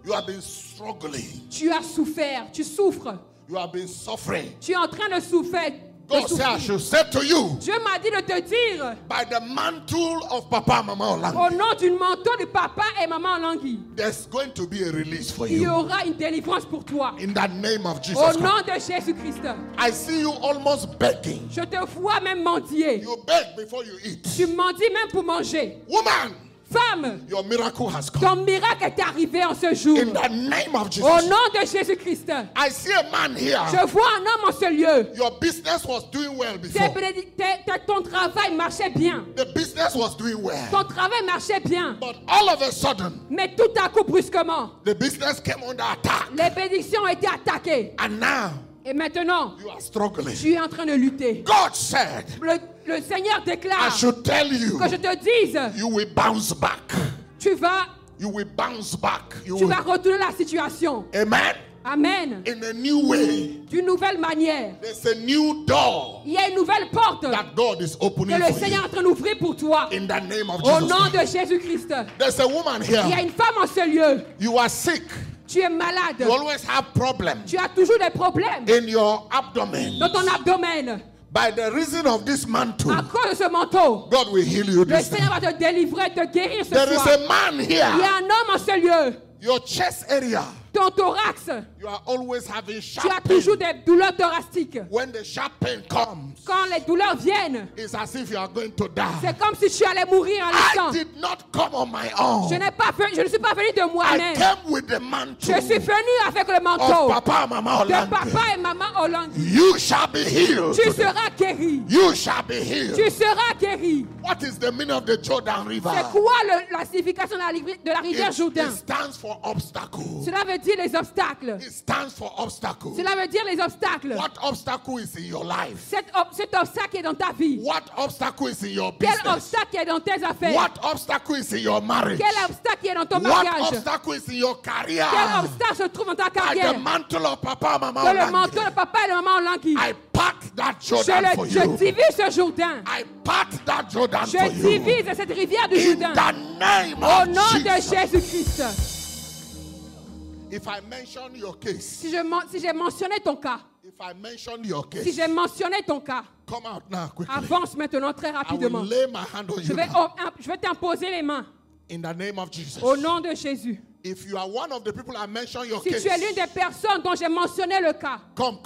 You have been struggling. Tu as souffert, tu souffres. You have been suffering. Tu es en train de souffrir. God said I should say to you, Dieu m'a dit de te dire, by the mantle of Papa Mama au Olangi, nom du manteau de papa et maman Olangi, there's going to be a release for il y you. aura une délivrance pour toi. In the name of Jesus Au Christ. nom de Jésus-Christ. I see you almost begging. Je te vois même mendier. You beg before you eat. Tu mendies même pour manger. Woman, Femme, your miracle has come. ton miracle est arrivé en ce jour. In the name of Jesus. Au nom de Jésus-Christ. I see a man here. Je vois un homme en ce lieu. Your business was doing well before. Ton travail marchait bien. The business was doing well. Ton travail marchait bien. But all of a sudden, Mais tout à coup, brusquement, the business came under attack. les bénédictions ont été attaquées. And now, Et maintenant, you are struggling. tu es en train de lutter. God said, Le Seigneur I déclare should tell you, que je te dise, you will bounce back. tu vas You will bounce back. You Tu will. vas retourner la situation. Amen. Amen. In a new way. D'une nouvelle manière. There's a new door Il y a une nouvelle porte that God is que opening le for Seigneur est you. en train d'ouvrir pour toi. In the name of Au Jesus. nom de Jésus-Christ. There's a woman Il y a here. une femme en ce lieu. You are sick. Tu es malade. You always have problems Tu as toujours des problèmes in your abdomen. dans ton abdomen. By the reason of this mantle, À cause de ce manteau, God will heal you le this Seigneur time. va te délivrer, te guérir ce There is soir. a man Il y a here. un homme en ce lieu. Your chest area. Ton thorax, You are always having tu as sharp toujours pain. des douleurs thoraciques. When the sharp pain comes, Quand les douleurs viennent, it's as if you are going to die. c'est comme si tu allais mourir en I l'instant. did not come on my own. Je ne suis pas venu de I moi-même. came with the mantle Je suis venu avec le of manteau Papa Mama de Olangi. papa et maman Olangi. You shall be healed. Tu seras guéri. You shall be healed. Tu seras guéri. What is the meaning of the Jordan River? C'est quoi la signification de la rivière Jourdain? It stands for obstacle. Cela veut dire les obstacles. It stands for obstacle. Cela veut dire les obstacles. What obstacle is in your life? Cet obstacle est dans ta vie. What obstacle is in your Quel business? obstacle est dans tes affaires? What obstacle is in your marriage? Quel obstacle est dans ton What mariage? obstacle is in your career? Quel obstacle se trouve dans ta By carrière? the mantle of Papa Mama Que le manteau Olangi, de papa et de maman Olangi. I part that Jordan for Je you. divise ce Jourdain. I part that Jordan Je for you. divise cette rivière du In Jourdain. the name Au of nom de Jesus. Jésus-Christ. If I mention your case, Si j'ai mentionné ton cas, if I mention your si case, j'ai mentionné ton cas, come out now quickly. avance maintenant très I will rapidement. lay my hand on Je you vais, now. je vais t'imposer les mains. In the name of Jesus. Au nom de Jésus. If you are one of the people I mentioned your Si case, tu es l'une des personnes dont j'ai mentionné le cas, come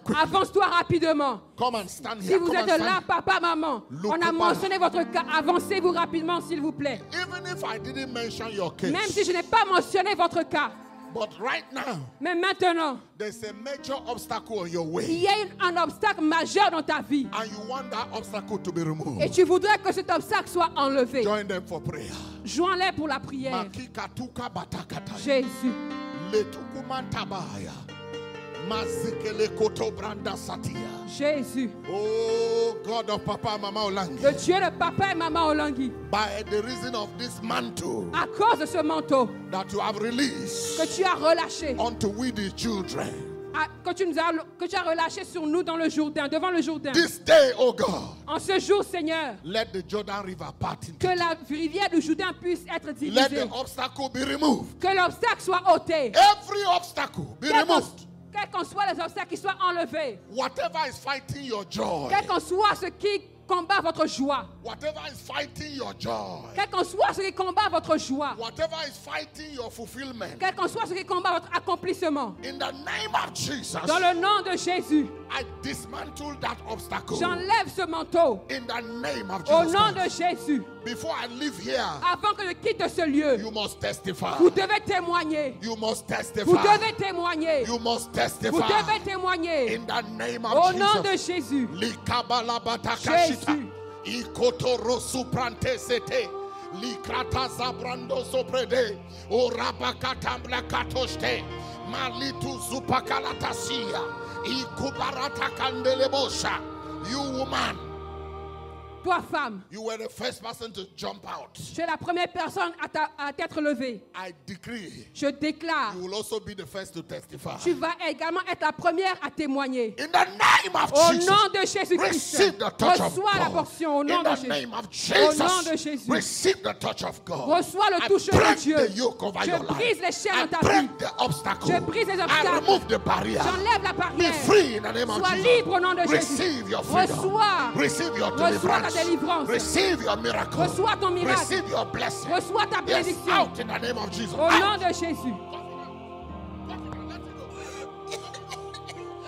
quickly. avance-toi rapidement. Come and stand Si here. vous Come êtes and là, stand. papa, maman, Look on a up. mentionné votre cas. Avancez-vous rapidement, s'il vous plaît. Even if I didn't mention your case, Même si je n'ai pas mentionné votre cas. but right now, Mais maintenant, there's a major obstacle on your il way, y a un obstacle majeur dans ta vie. and you want that obstacle to be Et removed. tu voudrais que cet obstacle soit enlevé. Join them for prayer. Joins-les pour la prière. Makikatuka batakata. Jésus. Letukumantabaya. Mazikele koto branda satia. Jésus. Oh God of Papa Mama Olangi, Le Dieu de papa et maman Olangi. by the reason of this mantle À cause de ce manteau that you have released que tu as relâché. unto we the children, Que tu as relâché sur nous dans le Jourdain, devant le Jourdain. this day, oh God, En ce jour, Seigneur, let the Jordan River part in que la rivière du Jourdain puisse être Let divisée. the obstacle be removed. Que l'obstacle soit ôté. Every obstacle be removed. Quels qu'en soient les obstacles qui soient enlevés. Whatever is fighting your joy, Quel qu'en soit ce qui combat votre joie, whatever is fighting your joy, quel qu'en soit ce qui combat votre joie, whatever is fighting your fulfillment, quel qu'en soit ce qui combat votre accomplissement, in the name of Jesus, dans le nom de Jésus, I dismantle that obstacle. j'enlève ce manteau. In the name of Au Jesus nom de Christ. Jésus, Before I leave here, avant que je quitte ce lieu, you must testify. vous devez témoigner. You must testify. Vous devez témoigner. You must Vous testify. devez témoigner. In the name of Au Jesus. nom de Jésus. Likabalabatakashita. Jésus. Ikotoro suprante sete. Likrata zabrando soprede. Orabakatambla katoshte. Malitu zupakalatasia. Ikubarata kandelebosha. You woman, Toi, femme, you were the first person to jump out. tu es la première personne à t'être levée. I decree Je déclare, you will also be the first to testify. tu vas également être la première à témoigner. In the name of Au Jesus, nom de Jésus-Christ, receive the touch of reçois la God. portion au nom In de the Jésus. name of Au nom de Jesus, Jésus. receive the touch of God. Reçois le I toucher break de Dieu. the yoke over Je your brise life. les chaînes I dans ta vie. break the obstacle. Je brise les I obstacles. remove the barrier. J'enlève la Be barrière. free in the name of Sois Jesus. libre au nom de Jésus. Receive your freedom. Reçois. Receive your Reçois ta deliverance. délivrance. Receive your miracle. Reçois ton miracle. Receive your blessing. Reçois ta Yes, bénédiction. out in the name of Jesus. Au Out. nom de Jésus.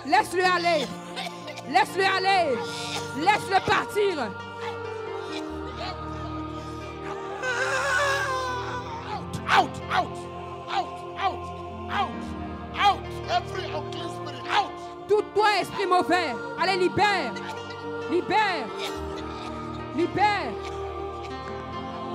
Laisse-le aller. Laisse-le aller. Laisse-le partir. Out, out, out, out, out, out. Every unclean spirit, out. Tout toi, esprit mauvais. Allez, libère. Libère. Libère.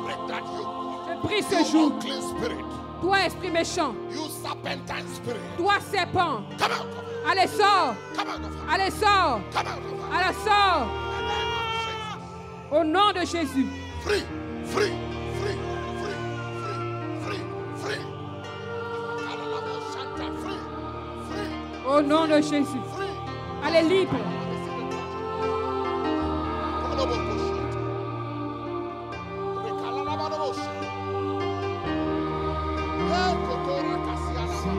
Break that yoke. Je brise ce You joug. unclean spirit. Toi, esprit méchant. You serpentine spirit. Toi, serpent. Come out of her. Allez, sors. Come out of her. Allez, sors. Come out of her. Allez, sors. In the name of Jesus. Au nom de Jésus. Free, free, free, free, free, free, free. Kalalabo Shanta, free, free, Au nom de Jésus. free. Allez, libre. Kalabo Shanta. Kalalabo Shanta. Yeah, Kotora Kasialaba.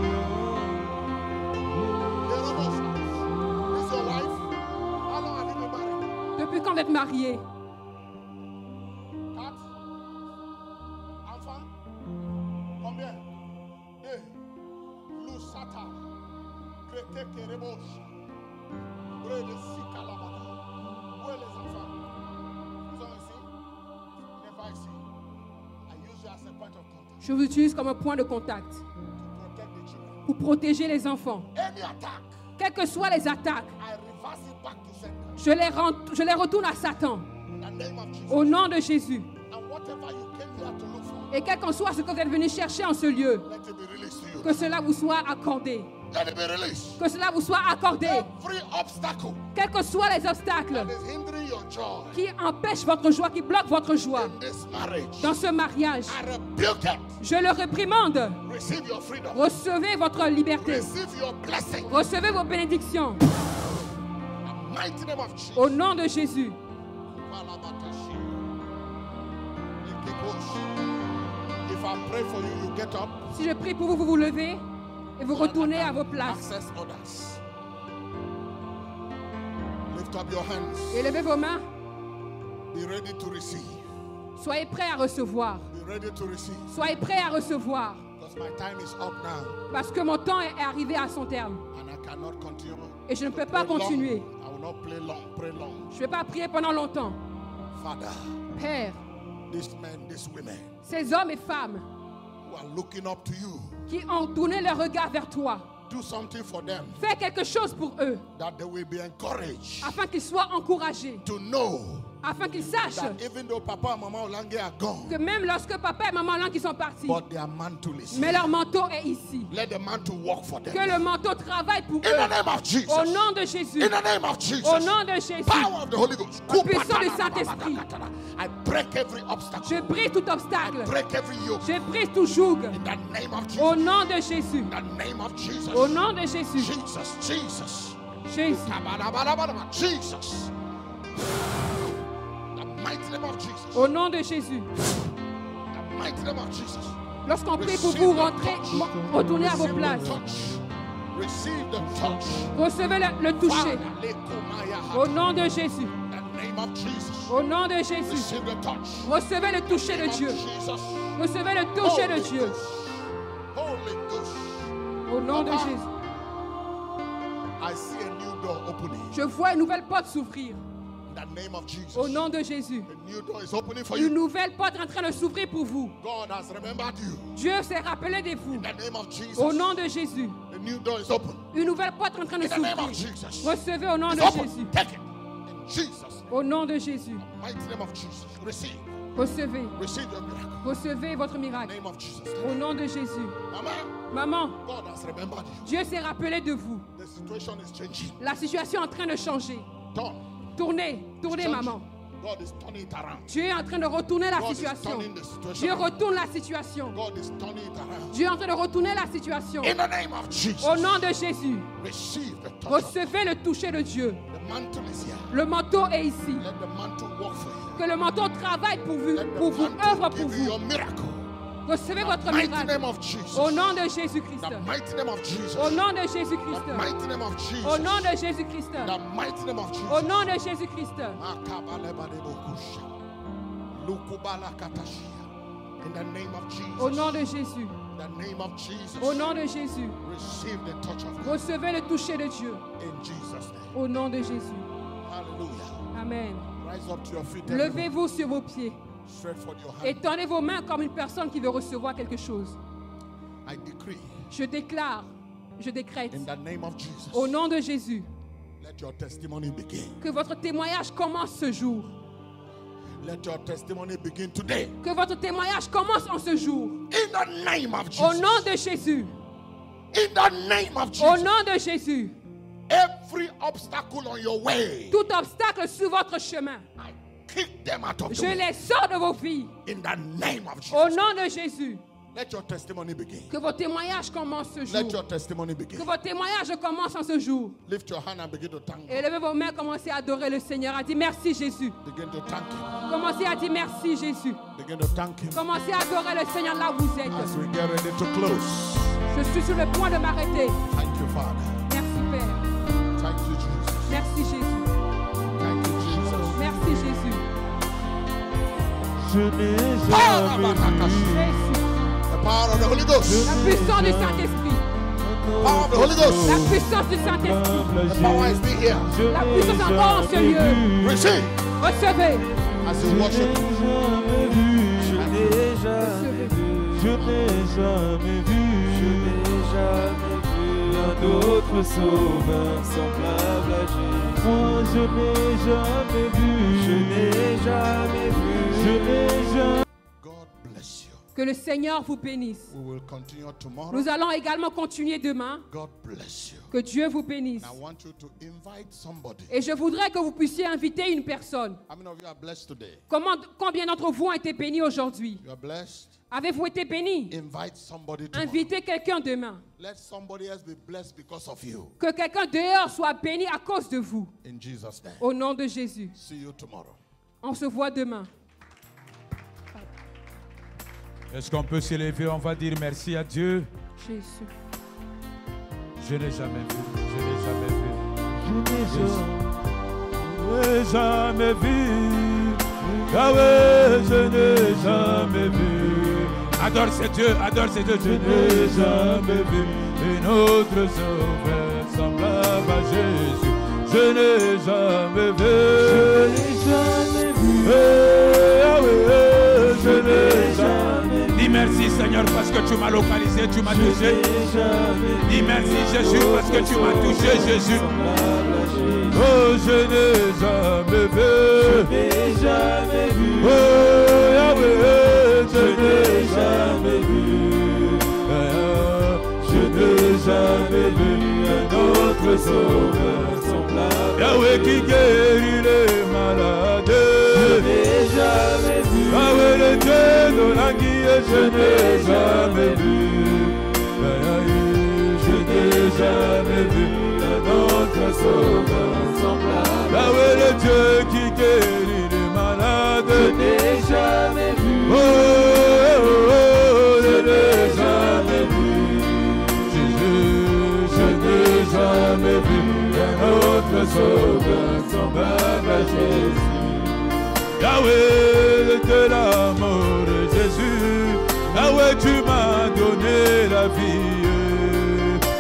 Yerobo Shanta. This your life? How long have you been married? Depuis quand vous êtes mariés? 4 enfants? Combien? 2. Lusata. Krete Kerebosh. Où est le Sikalabada? Où est les enfants? Ils sont ici? Ils n'est pas ici. I use you as a point of contact Je vous utilise comme un point de contact to protect the children. pour protéger les enfants. Any attack, Quelles que soient les attaques, I reverse it back to sender. je les retourne à Satan. In the name of Jesus. Au nom de Jésus. And whatever you came here to look for, Et quel qu'en soit ce que vous êtes venu chercher en ce lieu, let it be released to you. que cela vous soit accordé. Let it be released. Que cela vous soit accordé. Every obstacle Quels que soient les obstacles that is hindering your joy qui empêchent votre joie, qui bloquent votre joie in this marriage, dans ce mariage, I rebuke it. je le réprimande. Receive your freedom. Recevez votre liberté. Receive your blessing. Recevez vos bénédictions. In the mighty name of Jesus. Au nom de Jésus. If I pray for you, you get up. Si je prie pour vous, vous vous levez et vous retournez à vos places. Access others. Lift up your hands. Et levez vos mains. Be ready to receive. Soyez prêts à recevoir. Be ready to receive. Soyez prêts à recevoir. Because my time is up now. Parce que mon temps est arrivé à son terme. And I cannot continue. Et je ne peux to pas pray long. continuer. I will not pray long. Je ne vais pas prier pendant longtemps. Father, Père, these men, these women ces hommes et femmes who are looking up to you, qui ont tourné leur regard vers toi, do something for them fais quelque chose pour eux, that they will be encouraged afin qu'ils soient encouragés, to know afin qu'ils sachent that even though Papa and Mama Olange are gone, que même lorsque papa et maman Lang qui sont partis, but their mantle is mais here. leur manteau est ici. Let the mantle work for them. Que le manteau travaille pour In the eux. name of Jesus. Au nom de Jésus. In the name of Jesus. Au nom de Jésus. Power of the Holy Ghost. En puissance du Saint-Esprit. I break every obstacle. Je brise tout I obstacle. break every yoke. Je brise tout joug. In the name of Jesus. Au nom de Jésus. In the name of Jesus. Au nom de Jésus. Jesus. Jesus. Jésus. Jesus. The mighty name of Jesus. Au nom de Jésus. The mighty name of Jesus. Lorsqu'on prie pour vous, rentrez, retournez à vos Receive the places. touch. Receive the touch. Recevez le toucher. Father, Au nom de Jésus. in the name of Jesus. Au nom de Jésus. Receive the touch. Recevez le toucher de Dieu. Jesus. Recevez le toucher de Dieu. Holy Ghost. Au nom de Jésus. I see a new door opening. Je vois une nouvelle porte s'ouvrir. In the name of Jesus. Au nom de Jésus. A new door is opening for Une you. nouvelle porte est en train de s'ouvrir pour vous. God has remembered you. Dieu s'est rappelé de vous. In the name of Jesus. Au nom de Jésus. A new door is open. Une nouvelle porte est en train de In the name s'ouvrir. of Jesus. Recevez au nom de It's open. Jésus. Take it. In Jesus' name. Au nom de Jésus. Mighty name of Jesus. Receive. Recevez. Receive your miracle. Recevez votre In the miracle. name of Jesus. Au nom de Jésus. Mama, Maman, God has remembered you. Dieu s'est rappelé de vous. The situation is changing. La situation est en train de changer. Turn. Tournez, tournez, Change. maman. God is turning it around. Dieu est en train de retourner la God is situation. turning the situation Dieu around. retourne la situation. God is turning it around. Dieu est en train de retourner la situation. In the name of Jesus. Au nom de Jésus, Receive the touch. recevez le toucher de Dieu. The mantle is here. Le manteau est ici. Let the mantle work for you. Que le manteau travaille pour vous, Let the œuvre mantle pour give you vous. your miracle. Recevez votre Mighty miracle. name of Jesus. Au nom de Jésus-Christ. The mighty name of Jesus. Au nom de The Jésus-Christ. mighty name of Jesus. Au nom de Jésus-Christ. The mighty name of Jesus. Au nom de Jésus-Christ. In the name of Jesus. Au nom de Jésus. In the name of Jesus. Au nom de Jésus. Receive the touch of God. Recevez le toucher de Dieu. In Jesus' name. Au nom de Jésus. Hallelujah. Amen. Rise up to your feet. everyone. Levez-vous sur vos pieds. Stretch forth your hand. Et tendez vos mains comme une personne qui veut recevoir quelque chose. I decree Je déclare, je décrète, in the name of Jesus. au nom de Jésus, Let your testimony begin. que votre témoignage commence ce jour. Let your testimony begin today. Que votre témoignage commence en ce jour. In the name of Jesus. Au nom de Jésus. In the name of Au Jesus. nom de Jésus. Every obstacle on your way, Tout obstacle sur votre chemin, I kick them out of the je way. les sors de vos vies. In the name of Au Jesus. nom de Jésus. Let your testimony begin. Que vos témoignages commencent ce jour. Let your testimony begin. Que vos témoignages commencent en ce jour. Lift your hand and begin to thank Et God. levez vos mains, commencez à adorer le Seigneur. À dire merci Jésus. Begin to thank Him. Commencez à dire merci Jésus. Begin to thank Him. Commencez à adorer le Seigneur là où vous êtes. As we get ready to close. Je suis sur le point de m'arrêter. Thank you, Father. Merci Père. Thank you, Jesus. Merci Jésus. Thank you, Jesus. Merci Jésus. Je n'ai Power jamais of the vu. Jésus. power of the Holy Ghost. La puissance du Saint-Esprit. Power of the Holy Ghost. La puissance du Saint-Esprit. The power is being here. La puissance encore en ce lieu. Receive Recevez. as you worship. Je n'ai jamais vu. Je n'ai jamais vu. Je n'ai jamais vu un autre sauveur semblable à Jésus. Moi, je n'ai jamais vu. Je n'ai jamais vu. Je n'ai jamais. God bless you. Que le Seigneur vous bénisse. We will continue tomorrow. Nous allons également continuer demain. God bless you. Que Dieu vous bénisse. And I want you to invite somebody. Et je voudrais que vous puissiez inviter une personne. How many of you are blessed today? Combien d'entre vous ont été bénis aujourd'hui? You are blessed. Avez-vous été bénis? Invite somebody tomorrow. Invitez quelqu'un demain. Let somebody else be blessed because of you. Que quelqu'un dehors soit béni à cause de vous. In Jesus' name. Au nom de Jésus. See you tomorrow. On se voit demain. Est-ce qu'on peut s'élever? On va dire merci à Dieu. Jésus. Je n'ai jamais vu. Je n'ai jamais vu. Je n'ai jamais vu. Yahweh, je n'ai jamais vu. Adore ce Dieu, adore ce Dieu. Je n'ai jamais vu une autre sauveur semblable à Jésus. Je n'ai jamais vu. Je n'ai jamais vu. Yahweh, je n'ai jamais vu. Dis merci Seigneur parce que tu m'as localisé, tu m'as touché. Dis merci Jésus parce que tu m'as touché, Jésus. Oh, je n'ai jamais vu. Je n'ai jamais vu. Oh, Yahweh, je n'ai jamais vu. Je n'ai jamais vu un autre sauveur semblable. Yahweh qui guérit les malades. Je n'ai jamais vu. Yahweh le Dieu de la guille, je n'ai jamais vu. Je n'ai jamais vu un autre sauveur semblable. Yahweh le Dieu qui guérit les malades. Je n'ai jamais vu. Oh, oh, oh, je n'ai jamais vu. Jésus, je n'ai jamais vu un autre sauveur semblable à Jésus. Yahweh, de l'amour de Jésus. Yahweh, tu m'as donné la vie.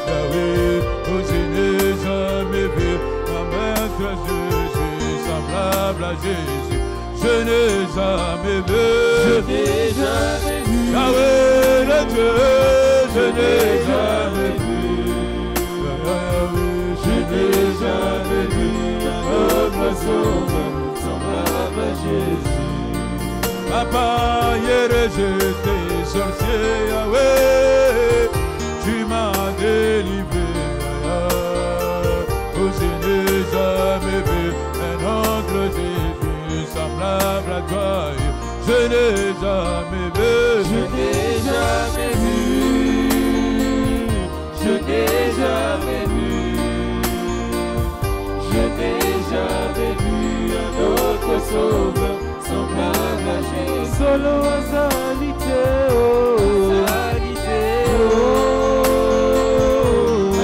Yahweh, oh, je n'ai jamais vu un maître Jésus semblable à Jésus. Je n'ai jamais vu. Je n'ai jamais vu. Yahweh, le Dieu, je n'ai jamais vu. Je n'ai jamais vu un autre sauveur semblable à Jésus. Papa, hier j'étais sorcier, Yahweh, tu m'as délivré. Oh, je n'ai jamais vu un autre Jésus semblable à toi. Je n'ai jamais vu. Je n'ai jamais vu. Je n'ai jamais vu. Je n'ai jamais vu un autre sauveur semblable à Jésus. Solo azalité, oh, azalité, oh,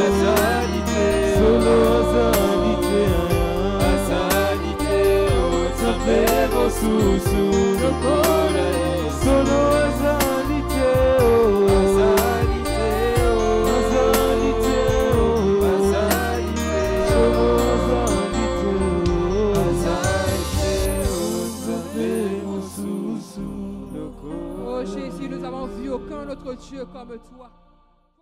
azalité, solo azalité, azalité, oh, sapero susu, no kore, solo azalité, oh, azalité, oh, azalité, oh, azalité, solo azalité, Oh Jésus, nous avons vu aucun autre Dieu comme toi.